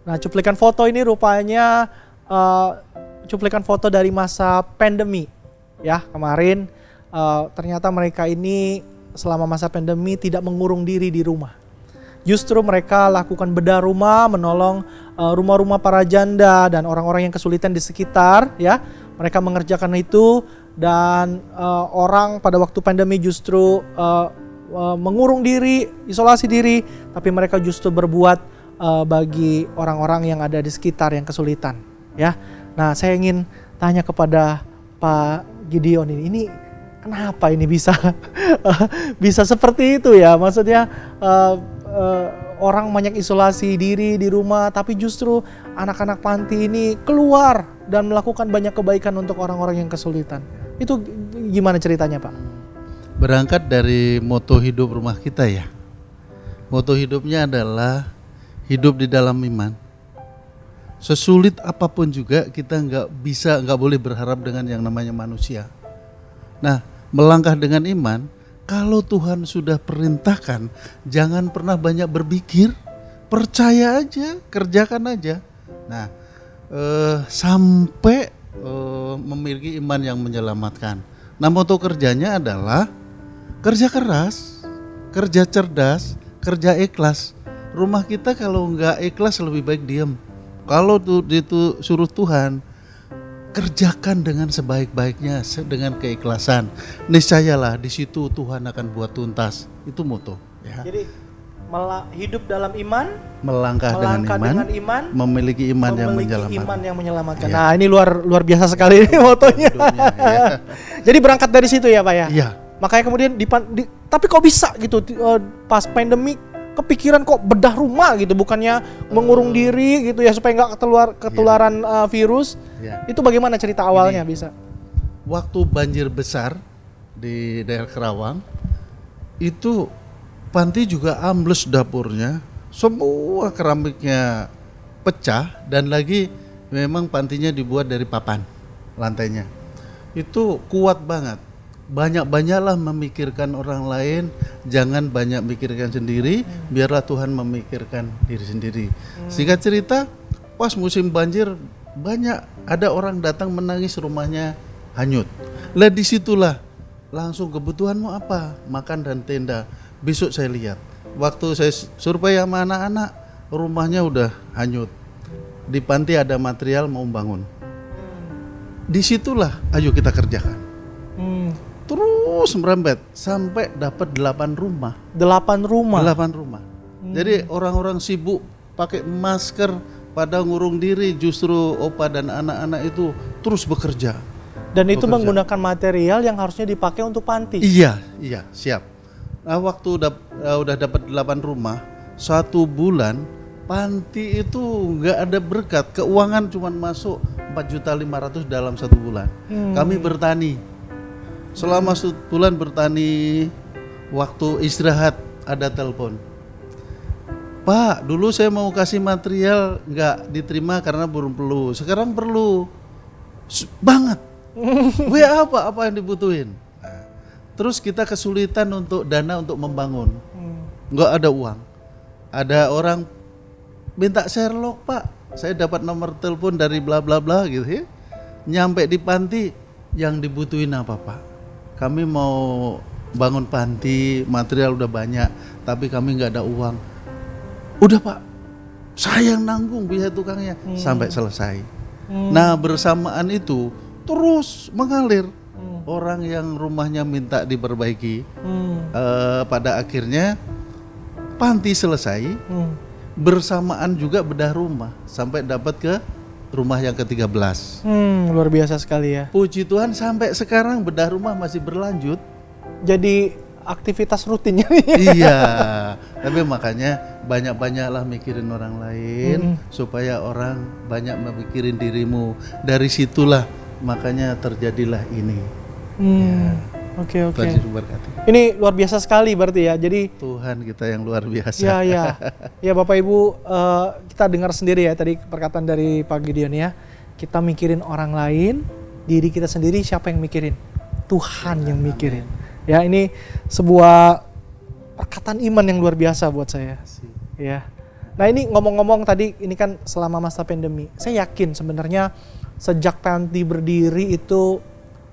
Nah, cuplikan foto ini rupanya cuplikan foto dari masa pandemi. Ya, kemarin ternyata mereka ini selama masa pandemi tidak mengurung diri di rumah. Justru mereka lakukan bedah rumah, menolong rumah-rumah para janda dan orang-orang yang kesulitan di sekitar, ya. Mereka mengerjakan itu dan orang pada waktu pandemi justru mengurung diri, isolasi diri, tapi mereka justru berbuat bagi orang-orang yang ada di sekitar yang kesulitan, ya. Nah, saya ingin tanya kepada Pak Gideon ini kenapa ini bisa bisa seperti itu ya? Maksudnya orang banyak isolasi diri di rumah, tapi justru anak-anak panti ini keluar dan melakukan banyak kebaikan untuk orang-orang yang kesulitan. Itu gimana ceritanya, Pak? Berangkat dari moto hidup rumah kita ya. Moto hidupnya adalah hidup di dalam iman. Sesulit apapun juga kita nggak boleh berharap dengan yang namanya manusia. Nah, melangkah dengan iman, kalau Tuhan sudah perintahkan, jangan pernah banyak berpikir, percaya aja, kerjakan aja. Nah, sampai memiliki iman yang menyelamatkan. Nah, moto kerjanya adalah kerja keras, kerja cerdas, kerja ikhlas. Rumah kita kalau nggak ikhlas lebih baik diam. Kalau itu suruh Tuhan, kerjakan dengan sebaik-baiknya, dengan keikhlasan. Niscayalah di situ Tuhan akan buat tuntas. Itu moto. Ya. Jadi hidup dalam iman, melangkah dengan iman, memiliki iman yang menyelamatkan. Ya. Nah, ini luar biasa sekali motonya. Ya. Jadi berangkat dari situ ya, Pak ya. Iya. Makanya kemudian tapi kok bisa gitu pas pandemi kepikiran kok bedah rumah gitu, bukannya mengurung diri gitu ya supaya nggak ketularan virus. Ya. Itu bagaimana cerita awalnya bisa? Waktu banjir besar di daerah Kerawang, itu panti juga ambles dapurnya, semua keramiknya pecah dan lagi memang pantinya dibuat dari papan lantainya. Itu kuat banget. Banyak-banyaklah memikirkan orang lain, jangan banyak mikirkan sendiri, biarlah Tuhan memikirkan diri sendiri. Singkat cerita, pas musim banjir banyak ada orang datang menangis rumahnya hanyut. Lah disitulah langsung kebutuhanmu apa? Makan dan tenda. Besok saya lihat, waktu saya survei sama anak-anak, rumahnya udah hanyut. Di panti ada material mau bangun. Disitulah ayo kita kerjakan. Terus merembet sampai dapat 8 rumah. 8 rumah. Jadi orang-orang sibuk pakai masker pada ngurung diri, justru opa dan anak-anak itu terus bekerja. Dan itu menggunakan material yang harusnya dipakai untuk panti. Iya, siap. Nah, waktu udah dapat 8 rumah, 1 bulan panti itu nggak ada berkat, keuangan cuma masuk 4.500.000 dalam 1 bulan. Kami bertani. Selama 1 bulan bertani, waktu istirahat ada telepon. Pak, dulu saya mau kasih material nggak diterima karena belum perlu. Sekarang perlu banget. WA apa yang dibutuhin? Nah, terus kita kesulitan untuk dana untuk membangun. Nggak ada uang. Ada orang minta Sherlock, Pak. Saya dapat nomor telepon dari bla bla bla gitu ya. Nyampe di panti, yang dibutuhin apa, Pak? Kami mau bangun panti, material udah banyak, tapi kami nggak ada uang. Udah Pak, saya yang nanggung biaya tukangnya sampai selesai. Nah bersamaan itu terus mengalir. Orang yang rumahnya minta diperbaiki, pada akhirnya panti selesai, bersamaan juga bedah rumah sampai dapat ke rumah yang ke-13. Luar biasa sekali ya. Puji Tuhan sampai sekarang bedah rumah masih berlanjut. Jadi aktivitas rutinnya. Iya, tapi makanya banyak-banyaklah mikirin orang lain supaya orang banyak memikirin dirimu. Dari situlah makanya terjadilah ini. Oke. Tuhan diberkati. Ini luar biasa sekali berarti ya. Jadi Tuhan kita yang luar biasa. Ya Bapak Ibu, kita dengar sendiri ya tadi perkataan dari Pak Gideon ya. Kita mikirin orang lain, diri kita sendiri siapa yang mikirin? Tuhan yang mikirin. Ya, ini sebuah perkataan iman yang luar biasa buat saya. Ya. Nah, ini ngomong-ngomong tadi ini kan selama masa pandemi. Saya yakin sebenarnya sejak panti berdiri itu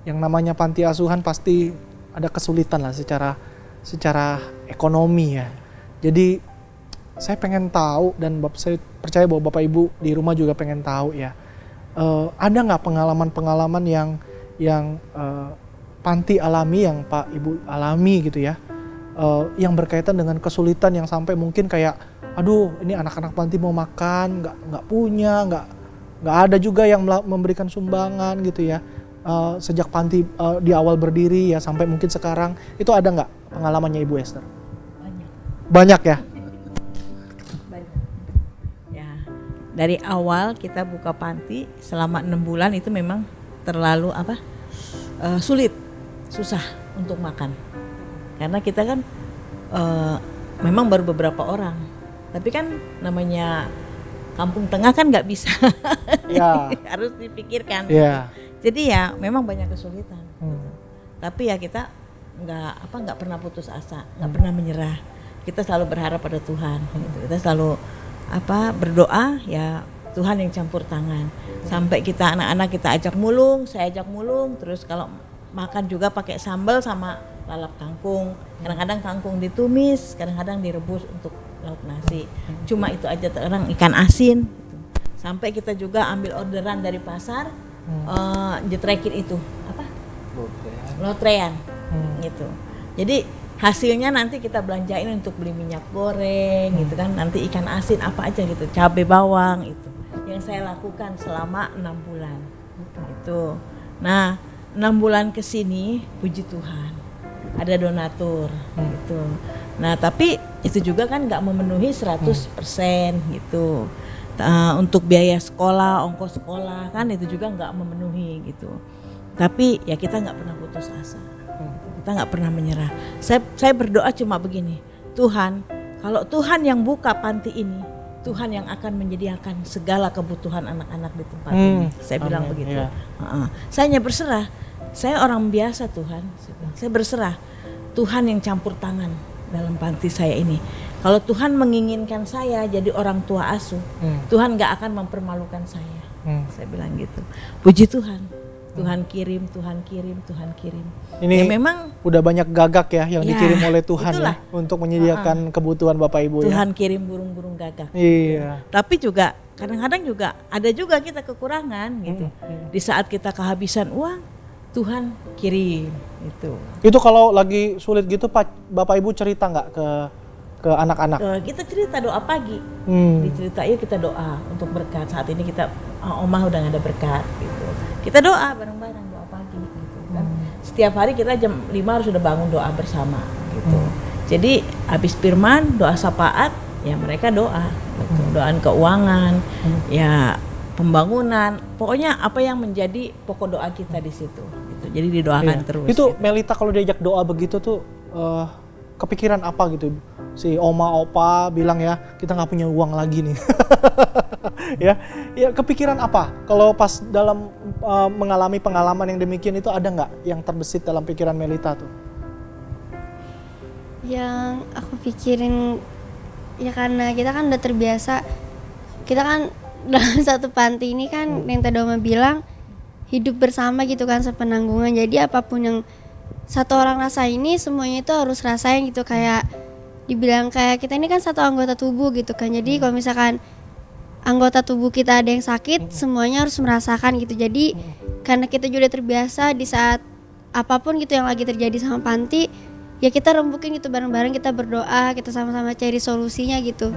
yang namanya panti asuhan pasti ada kesulitan lah secara ekonomi ya. Jadi saya pengen tahu dan saya percaya bahwa Bapak Ibu di rumah juga pengen tahu ya. Ada nggak pengalaman-pengalaman yang panti alami yang Pak Ibu alami gitu ya, yang berkaitan dengan kesulitan yang sampai mungkin kayak, aduh ini anak-anak panti mau makan nggak punya, nggak ada juga yang memberikan sumbangan gitu ya, sejak panti di awal berdiri ya sampai mungkin sekarang, itu ada nggak pengalamannya Ibu Esther? Banyak ya. Dari awal kita buka panti selama 6 bulan itu memang terlalu sulit, susah untuk makan. Karena kita kan memang baru beberapa orang. Tapi kan namanya kampung tengah kan nggak bisa. Ya. Harus dipikirkan. Ya. Jadi ya memang banyak kesulitan. Tapi ya kita nggak pernah putus asa, nggak pernah menyerah. Kita selalu berharap pada Tuhan. Gitu. Kita selalu berdoa ya Tuhan yang campur tangan. Sampai kita anak-anak kita ajak mulung, saya ajak mulung, terus kalau makan juga pakai sambal sama lalap kangkung. Kadang-kadang kangkung ditumis, kadang-kadang direbus untuk lauk nasi. Cuma itu aja, terkadang ikan asin. Sampai kita juga ambil orderan dari pasar, jetrekin itu lotrean gitu. Jadi hasilnya nanti kita belanjain untuk beli minyak goreng gitu kan, nanti ikan asin apa aja gitu, cabai bawang itu. Yang saya lakukan selama 6 bulan itu. Nah 6 bulan kesini puji Tuhan ada donatur gitu. Nah tapi itu juga kan nggak memenuhi 100% gitu. Untuk biaya sekolah, ongkos sekolah kan itu juga nggak memenuhi gitu. Tapi ya kita nggak pernah putus asa. Kita nggak pernah menyerah. Saya berdoa cuma begini, Tuhan, kalau Tuhan yang buka panti ini, Tuhan yang akan menyediakan segala kebutuhan anak-anak di tempat ini. Saya bilang begitu. Saya hanya berserah. Saya orang biasa Tuhan. Saya berserah. Tuhan yang campur tangan dalam panti saya ini. Kalau Tuhan menginginkan saya jadi orang tua asuh, Tuhan nggak akan mempermalukan saya. Saya bilang gitu. Puji Tuhan. Tuhan kirim, Tuhan kirim, Tuhan kirim. Ini ya memang udah banyak gagak ya yang dikirim oleh Tuhan itulah. ya untuk menyediakan kebutuhan Bapak Ibu Tuhan ya. kirim burung-burung gagak. Iya. Tapi juga kadang-kadang juga ada juga kita kekurangan gitu. Di saat kita kehabisan uang, Tuhan kirim itu. Itu kalau lagi sulit gitu Bapak Ibu cerita nggak ke anak-anak? Kita cerita doa pagi. Diceritain kita doa untuk berkat. Saat ini kita Omah udah gak ada berkat gitu. Kita doa bareng-bareng, doa pagi gitu kan. Setiap hari kita jam 5 harus sudah bangun doa bersama gitu. Jadi habis firman, doa syafaat, ya mereka doa gitu. Doaan keuangan, ya pembangunan, pokoknya apa yang menjadi pokok doa kita di situ gitu. Jadi didoakan terus. Itu gitu. Melita kalau diajak doa begitu tuh kepikiran apa gitu? Si Oma Opa bilang ya, kita nggak punya uang lagi nih. ya kepikiran apa kalau pas dalam mengalami pengalaman yang demikian itu, ada nggak yang terbesit dalam pikiran Melita tuh? Yang aku pikirin ya karena kita kan udah terbiasa, kita kan dalam satu panti ini kan yang tadi Oma bilang hidup bersama gitu kan, sepenanggungan. Jadi apapun yang satu orang rasa ini semuanya itu harus rasain gitu, kayak dibilang kayak kita ini kan satu anggota tubuh gitu kan. Jadi kalau misalkan anggota tubuh kita ada yang sakit, semuanya harus merasakan gitu. Jadi karena kita juga udah terbiasa di saat apapun gitu yang lagi terjadi sama panti, ya kita rembukin gitu bareng-bareng, kita berdoa, kita sama-sama cari solusinya gitu.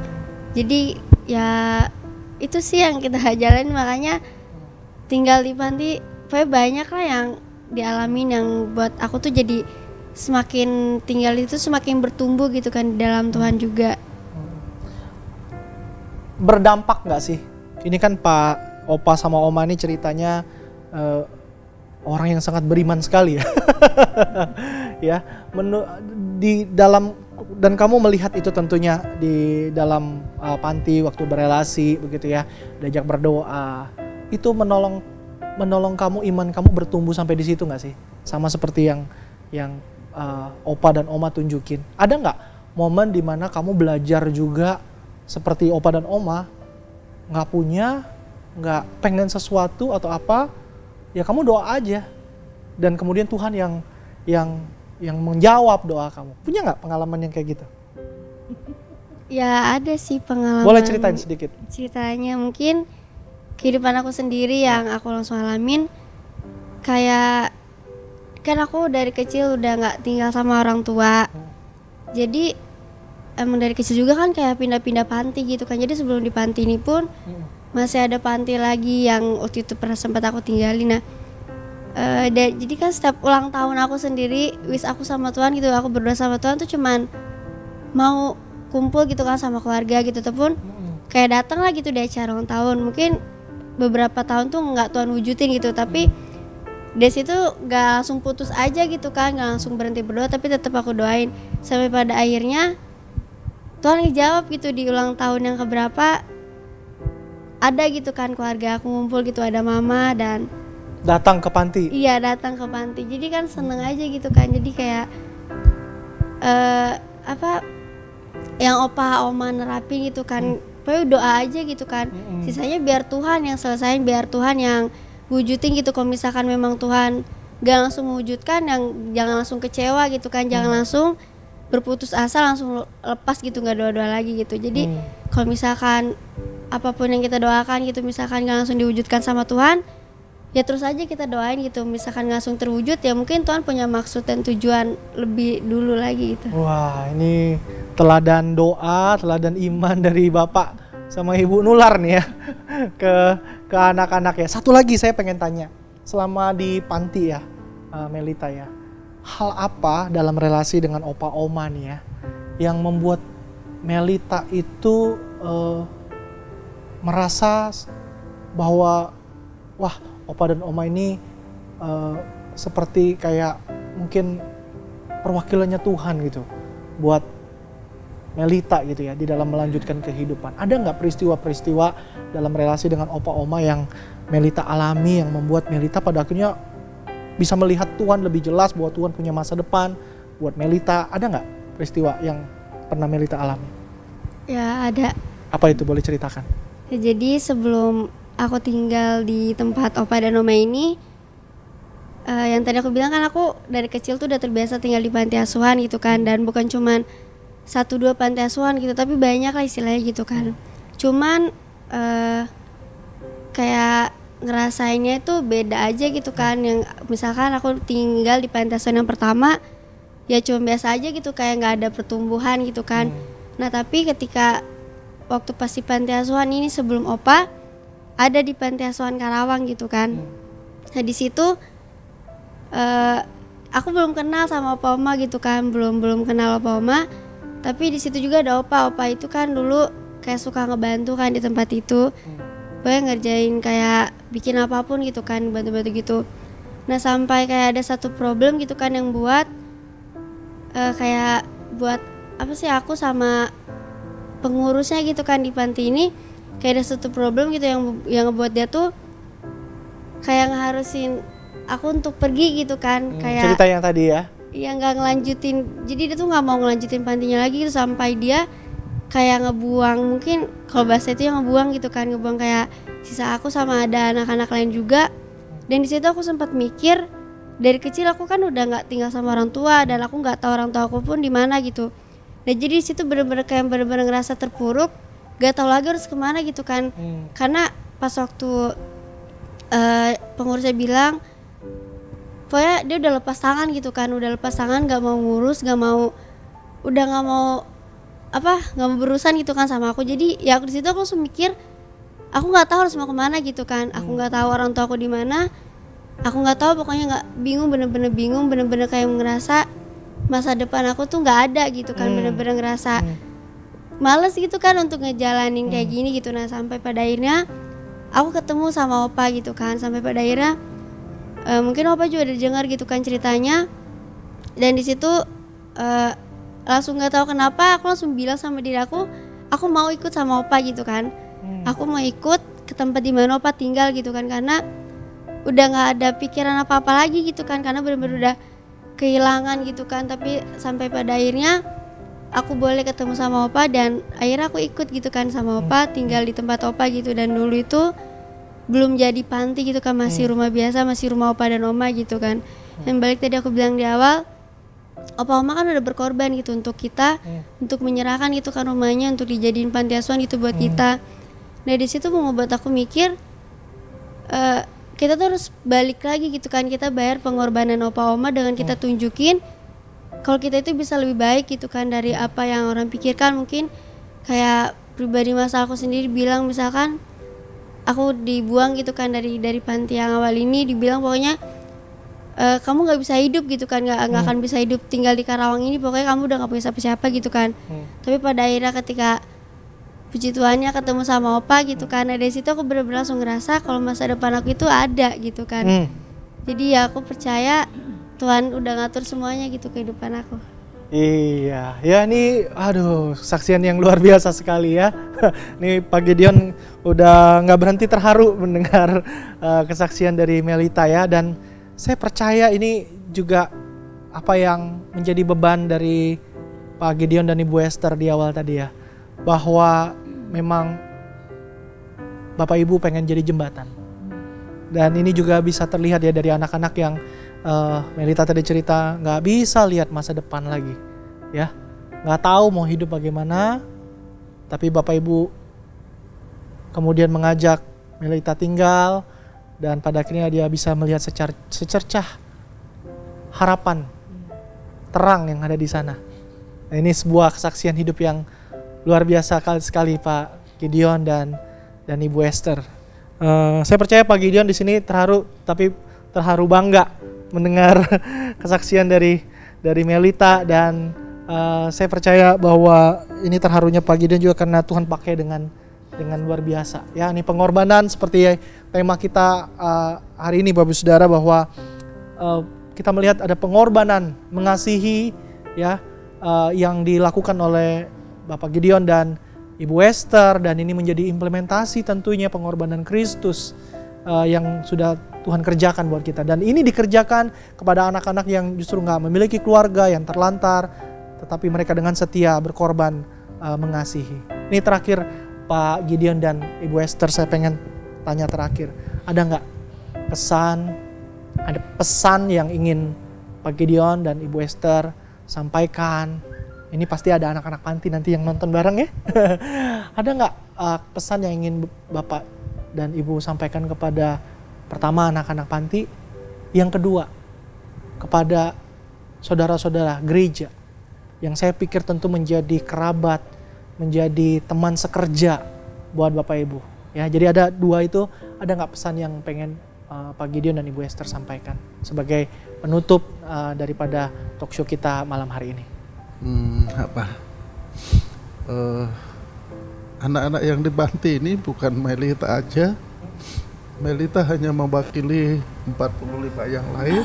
Jadi ya itu sih yang kita jalanin, makanya tinggal di panti pokoknya banyak lah yang dialamin yang buat aku tuh jadi semakin tinggal itu semakin bertumbuh gitu kan di dalam Tuhan juga. Berdampak nggak sih? Ini kan Pak Opa sama Oma ini ceritanya orang yang sangat beriman sekali ya. Ya, di dalam, dan kamu melihat itu tentunya di dalam panti waktu berelasi begitu ya, diajak berdoa. itu menolong kamu, iman kamu bertumbuh sampai di situ nggak sih? Sama seperti yang Opa dan Oma tunjukin. Ada nggak momen dimana kamu belajar juga seperti Opa dan Oma, nggak punya, nggak pengen sesuatu atau apa, ya kamu doa aja, dan kemudian Tuhan yang menjawab doa kamu. Punya nggak pengalaman yang kayak gitu? Ya ada sih pengalaman. Boleh ceritain sedikit? Ceritanya mungkin kehidupan aku sendiri yang aku langsung alamin. Kayak kan aku dari kecil udah nggak tinggal sama orang tua. Jadi emang dari kecil juga kan kayak pindah-pindah panti gitu kan. Jadi sebelum di panti ini pun masih ada panti lagi yang waktu itu pernah sempat aku tinggalin. Nah jadi kan setiap ulang tahun aku sendiri, wish aku sama Tuhan gitu, aku berdoa sama Tuhan tuh cuman mau kumpul gitu kan sama keluarga gitu. Ataupun kayak datang lah gitu di acara ulang tahun. Mungkin beberapa tahun tuh nggak Tuhan wujudin gitu, tapi dari situ gak langsung putus aja gitu kan, gak langsung berhenti berdoa, tapi tetap aku doain sampai pada akhirnya Tuhan ngejawab gitu di ulang tahun yang keberapa. Ada gitu kan keluarga aku ngumpul gitu, ada mama dan Datang ke panti? Iya, datang ke panti. Jadi kan seneng aja gitu kan. Jadi kayak yang Opa Oma nerapin gitu kan, pokoknya doa aja gitu kan. Sisanya biar Tuhan yang selesain, biar Tuhan yang wujudin gitu. Kalau misalkan memang Tuhan gak langsung mewujudkan, yang jangan langsung kecewa gitu kan, jangan langsung berputus asa, langsung lepas gitu, nggak doa-doa lagi gitu. Jadi kalau misalkan apapun yang kita doakan gitu, misalkan gak langsung diwujudkan sama Tuhan, ya terus aja kita doain gitu. Misalkan gak langsung terwujud, ya mungkin Tuhan punya maksud dan tujuan lebih dulu lagi gitu. Wah, ini teladan doa, teladan iman dari Bapak sama Ibu nular nih ya ke anak-anak ya. Satu lagi saya pengen tanya, selama di panti ya, Melita ya, hal apa dalam relasi dengan Opa Oma nih ya yang membuat Melita itu merasa bahwa wah, Opa dan Oma ini seperti kayak mungkin perwakilannya Tuhan gitu buat Melita gitu ya di dalam melanjutkan kehidupan. Ada nggak peristiwa-peristiwa dalam relasi dengan Opa Oma yang Melita alami yang membuat Melita pada akhirnya bisa melihat Tuhan lebih jelas, bahwa Tuhan punya masa depan buat Melita? Ada nggak peristiwa yang pernah Melita alami? Ya ada. Apa itu, boleh ceritakan? Ya, jadi sebelum aku tinggal di tempat Opa dan Oma ini, yang tadi aku bilang kan aku dari kecil tuh udah terbiasa tinggal di panti asuhan gitu kan. Dan bukan cuman 1-2 panti asuhan gitu, tapi banyak lah istilahnya gitu kan. Cuman kayak ngerasainnya itu beda aja gitu kan. Yang misalkan aku tinggal di panti asuhan yang pertama, ya cuma biasa aja gitu, kayak nggak ada pertumbuhan gitu kan. Nah tapi ketika waktu pas di panti asuhan ini sebelum Opa, ada di panti asuhan Karawang gitu kan. Nah di situ aku belum kenal sama Opa Oma gitu kan, belum kenal Opa Oma. Tapi di situ juga ada Opa itu kan dulu kayak suka ngebantu kan di tempat itu. Pokoknya ngerjain kayak bikin apapun gitu kan, bantu-bantu gitu. Nah sampai kayak ada satu problem gitu kan yang buat kayak buat apa sih, aku sama pengurusnya gitu kan di panti ini kayak ada satu problem gitu yang ngebuat dia tuh kayak ngeharusin aku untuk pergi gitu kan. Kayak Cerita yang tadi ya? Iya, nggak ngelanjutin. Jadi dia tuh nggak mau ngelanjutin pantinya lagi gitu, sampai dia kayak ngebuang, mungkin kalau bahasa itu yang ngebuang gitu kan, ngebuang kayak sisa aku sama ada anak-anak lain juga. Dan di situ aku sempat mikir, dari kecil aku kan udah nggak tinggal sama orang tua dan aku nggak tahu orang tua aku pun di mana gitu. Nah jadi di situ bener-bener ngerasa terpuruk, gak tahu lagi harus kemana gitu kan. Karena pas waktu pengurusnya bilang, pokoknya dia udah lepas tangan gitu kan, udah lepas tangan, nggak mau ngurus, nggak mau berurusan gitu kan sama aku. Jadi ya aku di situ aku langsung mikir, aku nggak tahu harus mau kemana gitu kan. Aku nggak tahu orang tua aku di mana, aku nggak tahu, pokoknya nggak bingung, bener-bener kayak ngerasa masa depan aku tuh nggak ada gitu kan. Bener-bener ngerasa males gitu kan untuk ngejalanin kayak gini gitu. Nah sampai pada akhirnya aku ketemu sama Opa gitu kan, sampai pada akhirnya mungkin Opa juga udah dengar gitu kan ceritanya. Dan di situ langsung nggak tahu kenapa aku langsung bilang sama diri aku mau ikut sama Opa gitu kan. Aku mau ikut ke tempat di mana opa tinggal gitu kan, karena udah nggak ada pikiran apa-apa lagi gitu kan, karena benar-benar udah kehilangan gitu kan. Tapi sampai pada akhirnya aku boleh ketemu sama opa dan akhirnya aku ikut gitu kan sama opa, tinggal di tempat opa gitu. Dan dulu itu belum jadi panti gitu kan, masih rumah biasa, masih rumah opa dan oma gitu kan. Dan balik tadi aku bilang di awal, opa oma kan udah berkorban gitu untuk kita, untuk menyerahkan gitu kan rumahnya untuk dijadiin panti asuhan gitu buat kita. Nah di situ membuat aku mikir, kita tuh harus balik lagi gitu kan, kita bayar pengorbanan opa oma dengan kita tunjukin kalau kita itu bisa lebih baik gitu kan dari apa yang orang pikirkan. Mungkin kayak pribadi masa aku sendiri bilang, misalkan aku dibuang gitu kan dari panti yang awal ini, dibilang pokoknya kamu nggak bisa hidup gitu kan, nggak akan bisa hidup tinggal di Karawang ini, pokoknya kamu udah nggak punya siapa-siapa gitu kan. Tapi pada akhirnya ketika puji Tuhannya ketemu sama opa gitu kan, dari situ aku benar-benar langsung ngerasa kalau masa depan aku itu ada gitu kan. Jadi ya aku percaya Tuhan udah ngatur semuanya gitu kehidupan aku. Iya, ya ini aduh kesaksian yang luar biasa sekali ya. Nih Pak Gideon udah nggak berhenti terharu mendengar kesaksian dari Melita ya, dan saya percaya ini juga apa yang menjadi beban dari Pak Gideon dan Ibu Esther di awal tadi ya, bahwa memang Bapak Ibu pengen jadi jembatan. Dan ini juga bisa terlihat ya dari anak-anak yang Melita tadi cerita nggak bisa lihat masa depan lagi, ya, nggak tahu mau hidup bagaimana. Tapi Bapak Ibu kemudian mengajak Melita tinggal, dan pada akhirnya dia bisa melihat secercah harapan terang yang ada di sana. Nah, ini sebuah kesaksian hidup yang luar biasa sekali Pak Gideon dan Ibu Esther. Saya percaya Pak Gideon di sini terharu, tapi terharu bangga mendengar kesaksian dari Melita, dan saya percaya bahwa ini terharunya Pak Gideon juga karena Tuhan pakai dengan luar biasa. Ya, ini pengorbanan seperti tema kita hari ini Bapak Saudara, bahwa kita melihat ada pengorbanan mengasihi ya yang dilakukan oleh Bapak Gideon dan Ibu Esther, dan ini menjadi implementasi tentunya pengorbanan Kristus yang sudah Tuhan kerjakan buat kita. Dan ini dikerjakan kepada anak-anak yang justru nggak memiliki keluarga, yang terlantar, tetapi mereka dengan setia berkorban mengasihi. Ini terakhir Pak Gideon dan Ibu Esther, saya pengen tanya terakhir, ada nggak ada pesan yang ingin Pak Gideon dan Ibu Esther sampaikan? Ini pasti ada anak-anak panti nanti yang nonton bareng ya. Ada nggak pesan yang ingin Bapak dan Ibu sampaikan kepada pertama anak-anak panti, yang kedua kepada saudara-saudara gereja yang saya pikir tentu menjadi kerabat, menjadi teman sekerja buat Bapak Ibu ya. Jadi ada dua itu, ada nggak pesan yang pengen Pak Gideon dan Ibu Esther sampaikan sebagai penutup daripada talk show kita malam hari ini? Anak-anak yang di panti ini bukan Melita aja. Melita hanya mewakili 45 yang lain.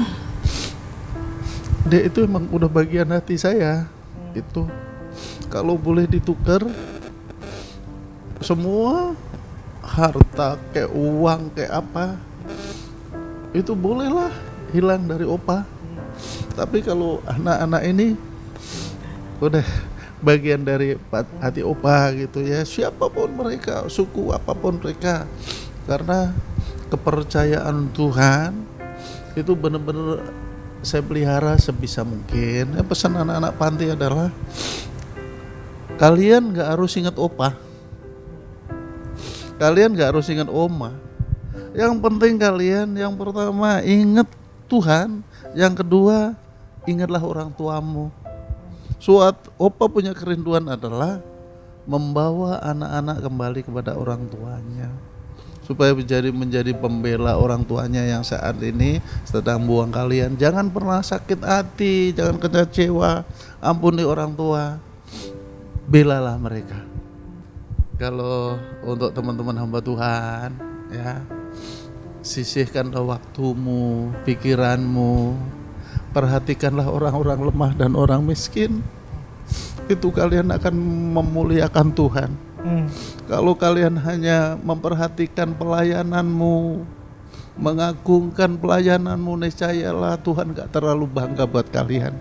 Dia itu emang udah bagian hati saya. Itu kalau boleh ditukar, semua harta kayak uang kayak apa, itu bolehlah hilang dari opa. Tapi kalau anak-anak ini udah bagian dari hati opa gitu ya, siapapun mereka, suku apapun mereka, karena kepercayaan Tuhan itu benar-benar saya pelihara sebisa mungkin. Pesan anak-anak panti adalah kalian gak harus ingat opa, kalian gak harus ingat oma. Yang penting kalian yang pertama ingat Tuhan, yang kedua ingatlah orang tuamu. Opa punya kerinduan adalah membawa anak-anak kembali kepada orang tuanya, supaya menjadi pembela orang tuanya yang saat ini sedang buang kalian. Jangan pernah sakit hati, jangan kecewa, ampuni orang tua, belalah mereka. Kalau untuk teman-teman hamba Tuhan ya, sisihkanlah waktumu, pikiranmu, perhatikanlah orang-orang lemah dan orang miskin. Itu kalian akan memuliakan Tuhan. Kalau kalian hanya memperhatikan pelayananmu, mengagungkan pelayananmu, niscayalah Tuhan gak terlalu bangga buat kalian.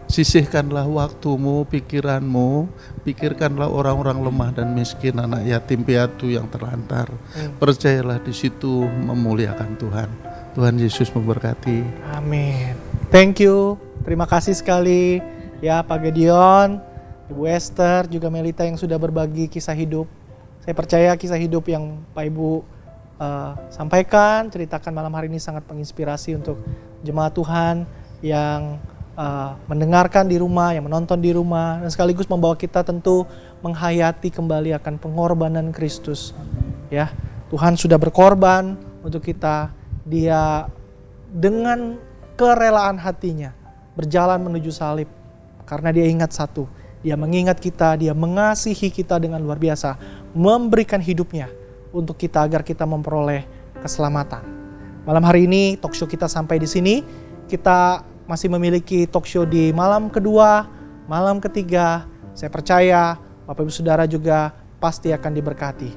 Sisihkanlah waktumu, pikiranmu, pikirkanlah orang-orang lemah dan miskin, anak yatim piatu yang terlantar. Percayalah di situ memuliakan Tuhan. Tuhan Yesus memberkati. Amin. Thank you. Terima kasih sekali ya Pak Gedeon, Ibu Esther, juga Melita yang sudah berbagi kisah hidup. Saya percaya kisah hidup yang Pak Ibu sampaikan, ceritakan malam hari ini sangat menginspirasi untuk jemaat Tuhan yang mendengarkan di rumah, yang menonton di rumah, dan sekaligus membawa kita tentu menghayati kembali akan pengorbanan Kristus. Ya, Tuhan sudah berkorban untuk kita. Dia dengan kerelaan hatinya berjalan menuju salib karena dia ingat satu, dia mengingat kita, dia mengasihi kita dengan luar biasa, memberikan hidupnya untuk kita agar kita memperoleh keselamatan. Malam hari ini talk show kita sampai di sini. Kita masih memiliki talk show di malam kedua, malam ketiga. Saya percaya Bapak Ibu Saudara juga pasti akan diberkati.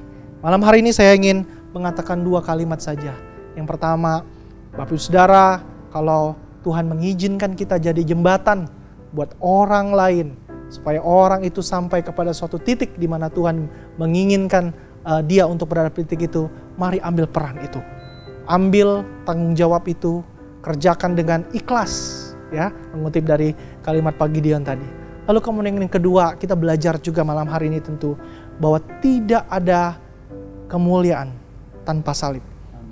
Malam hari ini saya ingin mengatakan 2 kalimat saja. Yang pertama, Bapak Ibu Saudara, kalau Tuhan mengizinkan kita jadi jembatan buat orang lain, supaya orang itu sampai kepada suatu titik di mana Tuhan menginginkan dia untuk berada di titik itu, mari ambil peran itu. Ambil tanggung jawab itu, kerjakan dengan ikhlas, ya, mengutip dari kalimat Pak Gedeon tadi. Lalu kemudian yang kedua, kita belajar juga malam hari ini tentu bahwa tidak ada kemuliaan tanpa salib.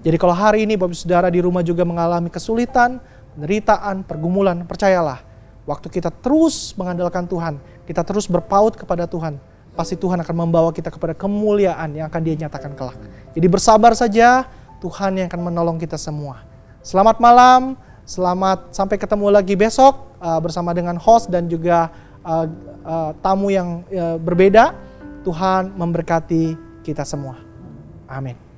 Jadi kalau hari ini Bapak Saudara di rumah juga mengalami kesulitan, penderitaan, pergumulan, percayalah, waktu kita terus mengandalkan Tuhan, kita terus berpaut kepada Tuhan, pasti Tuhan akan membawa kita kepada kemuliaan yang akan Dia nyatakan kelak. Jadi bersabar saja, Tuhan yang akan menolong kita semua. Selamat malam, selamat sampai ketemu lagi besok bersama dengan host dan juga tamu yang berbeda. Tuhan memberkati kita semua. Amin.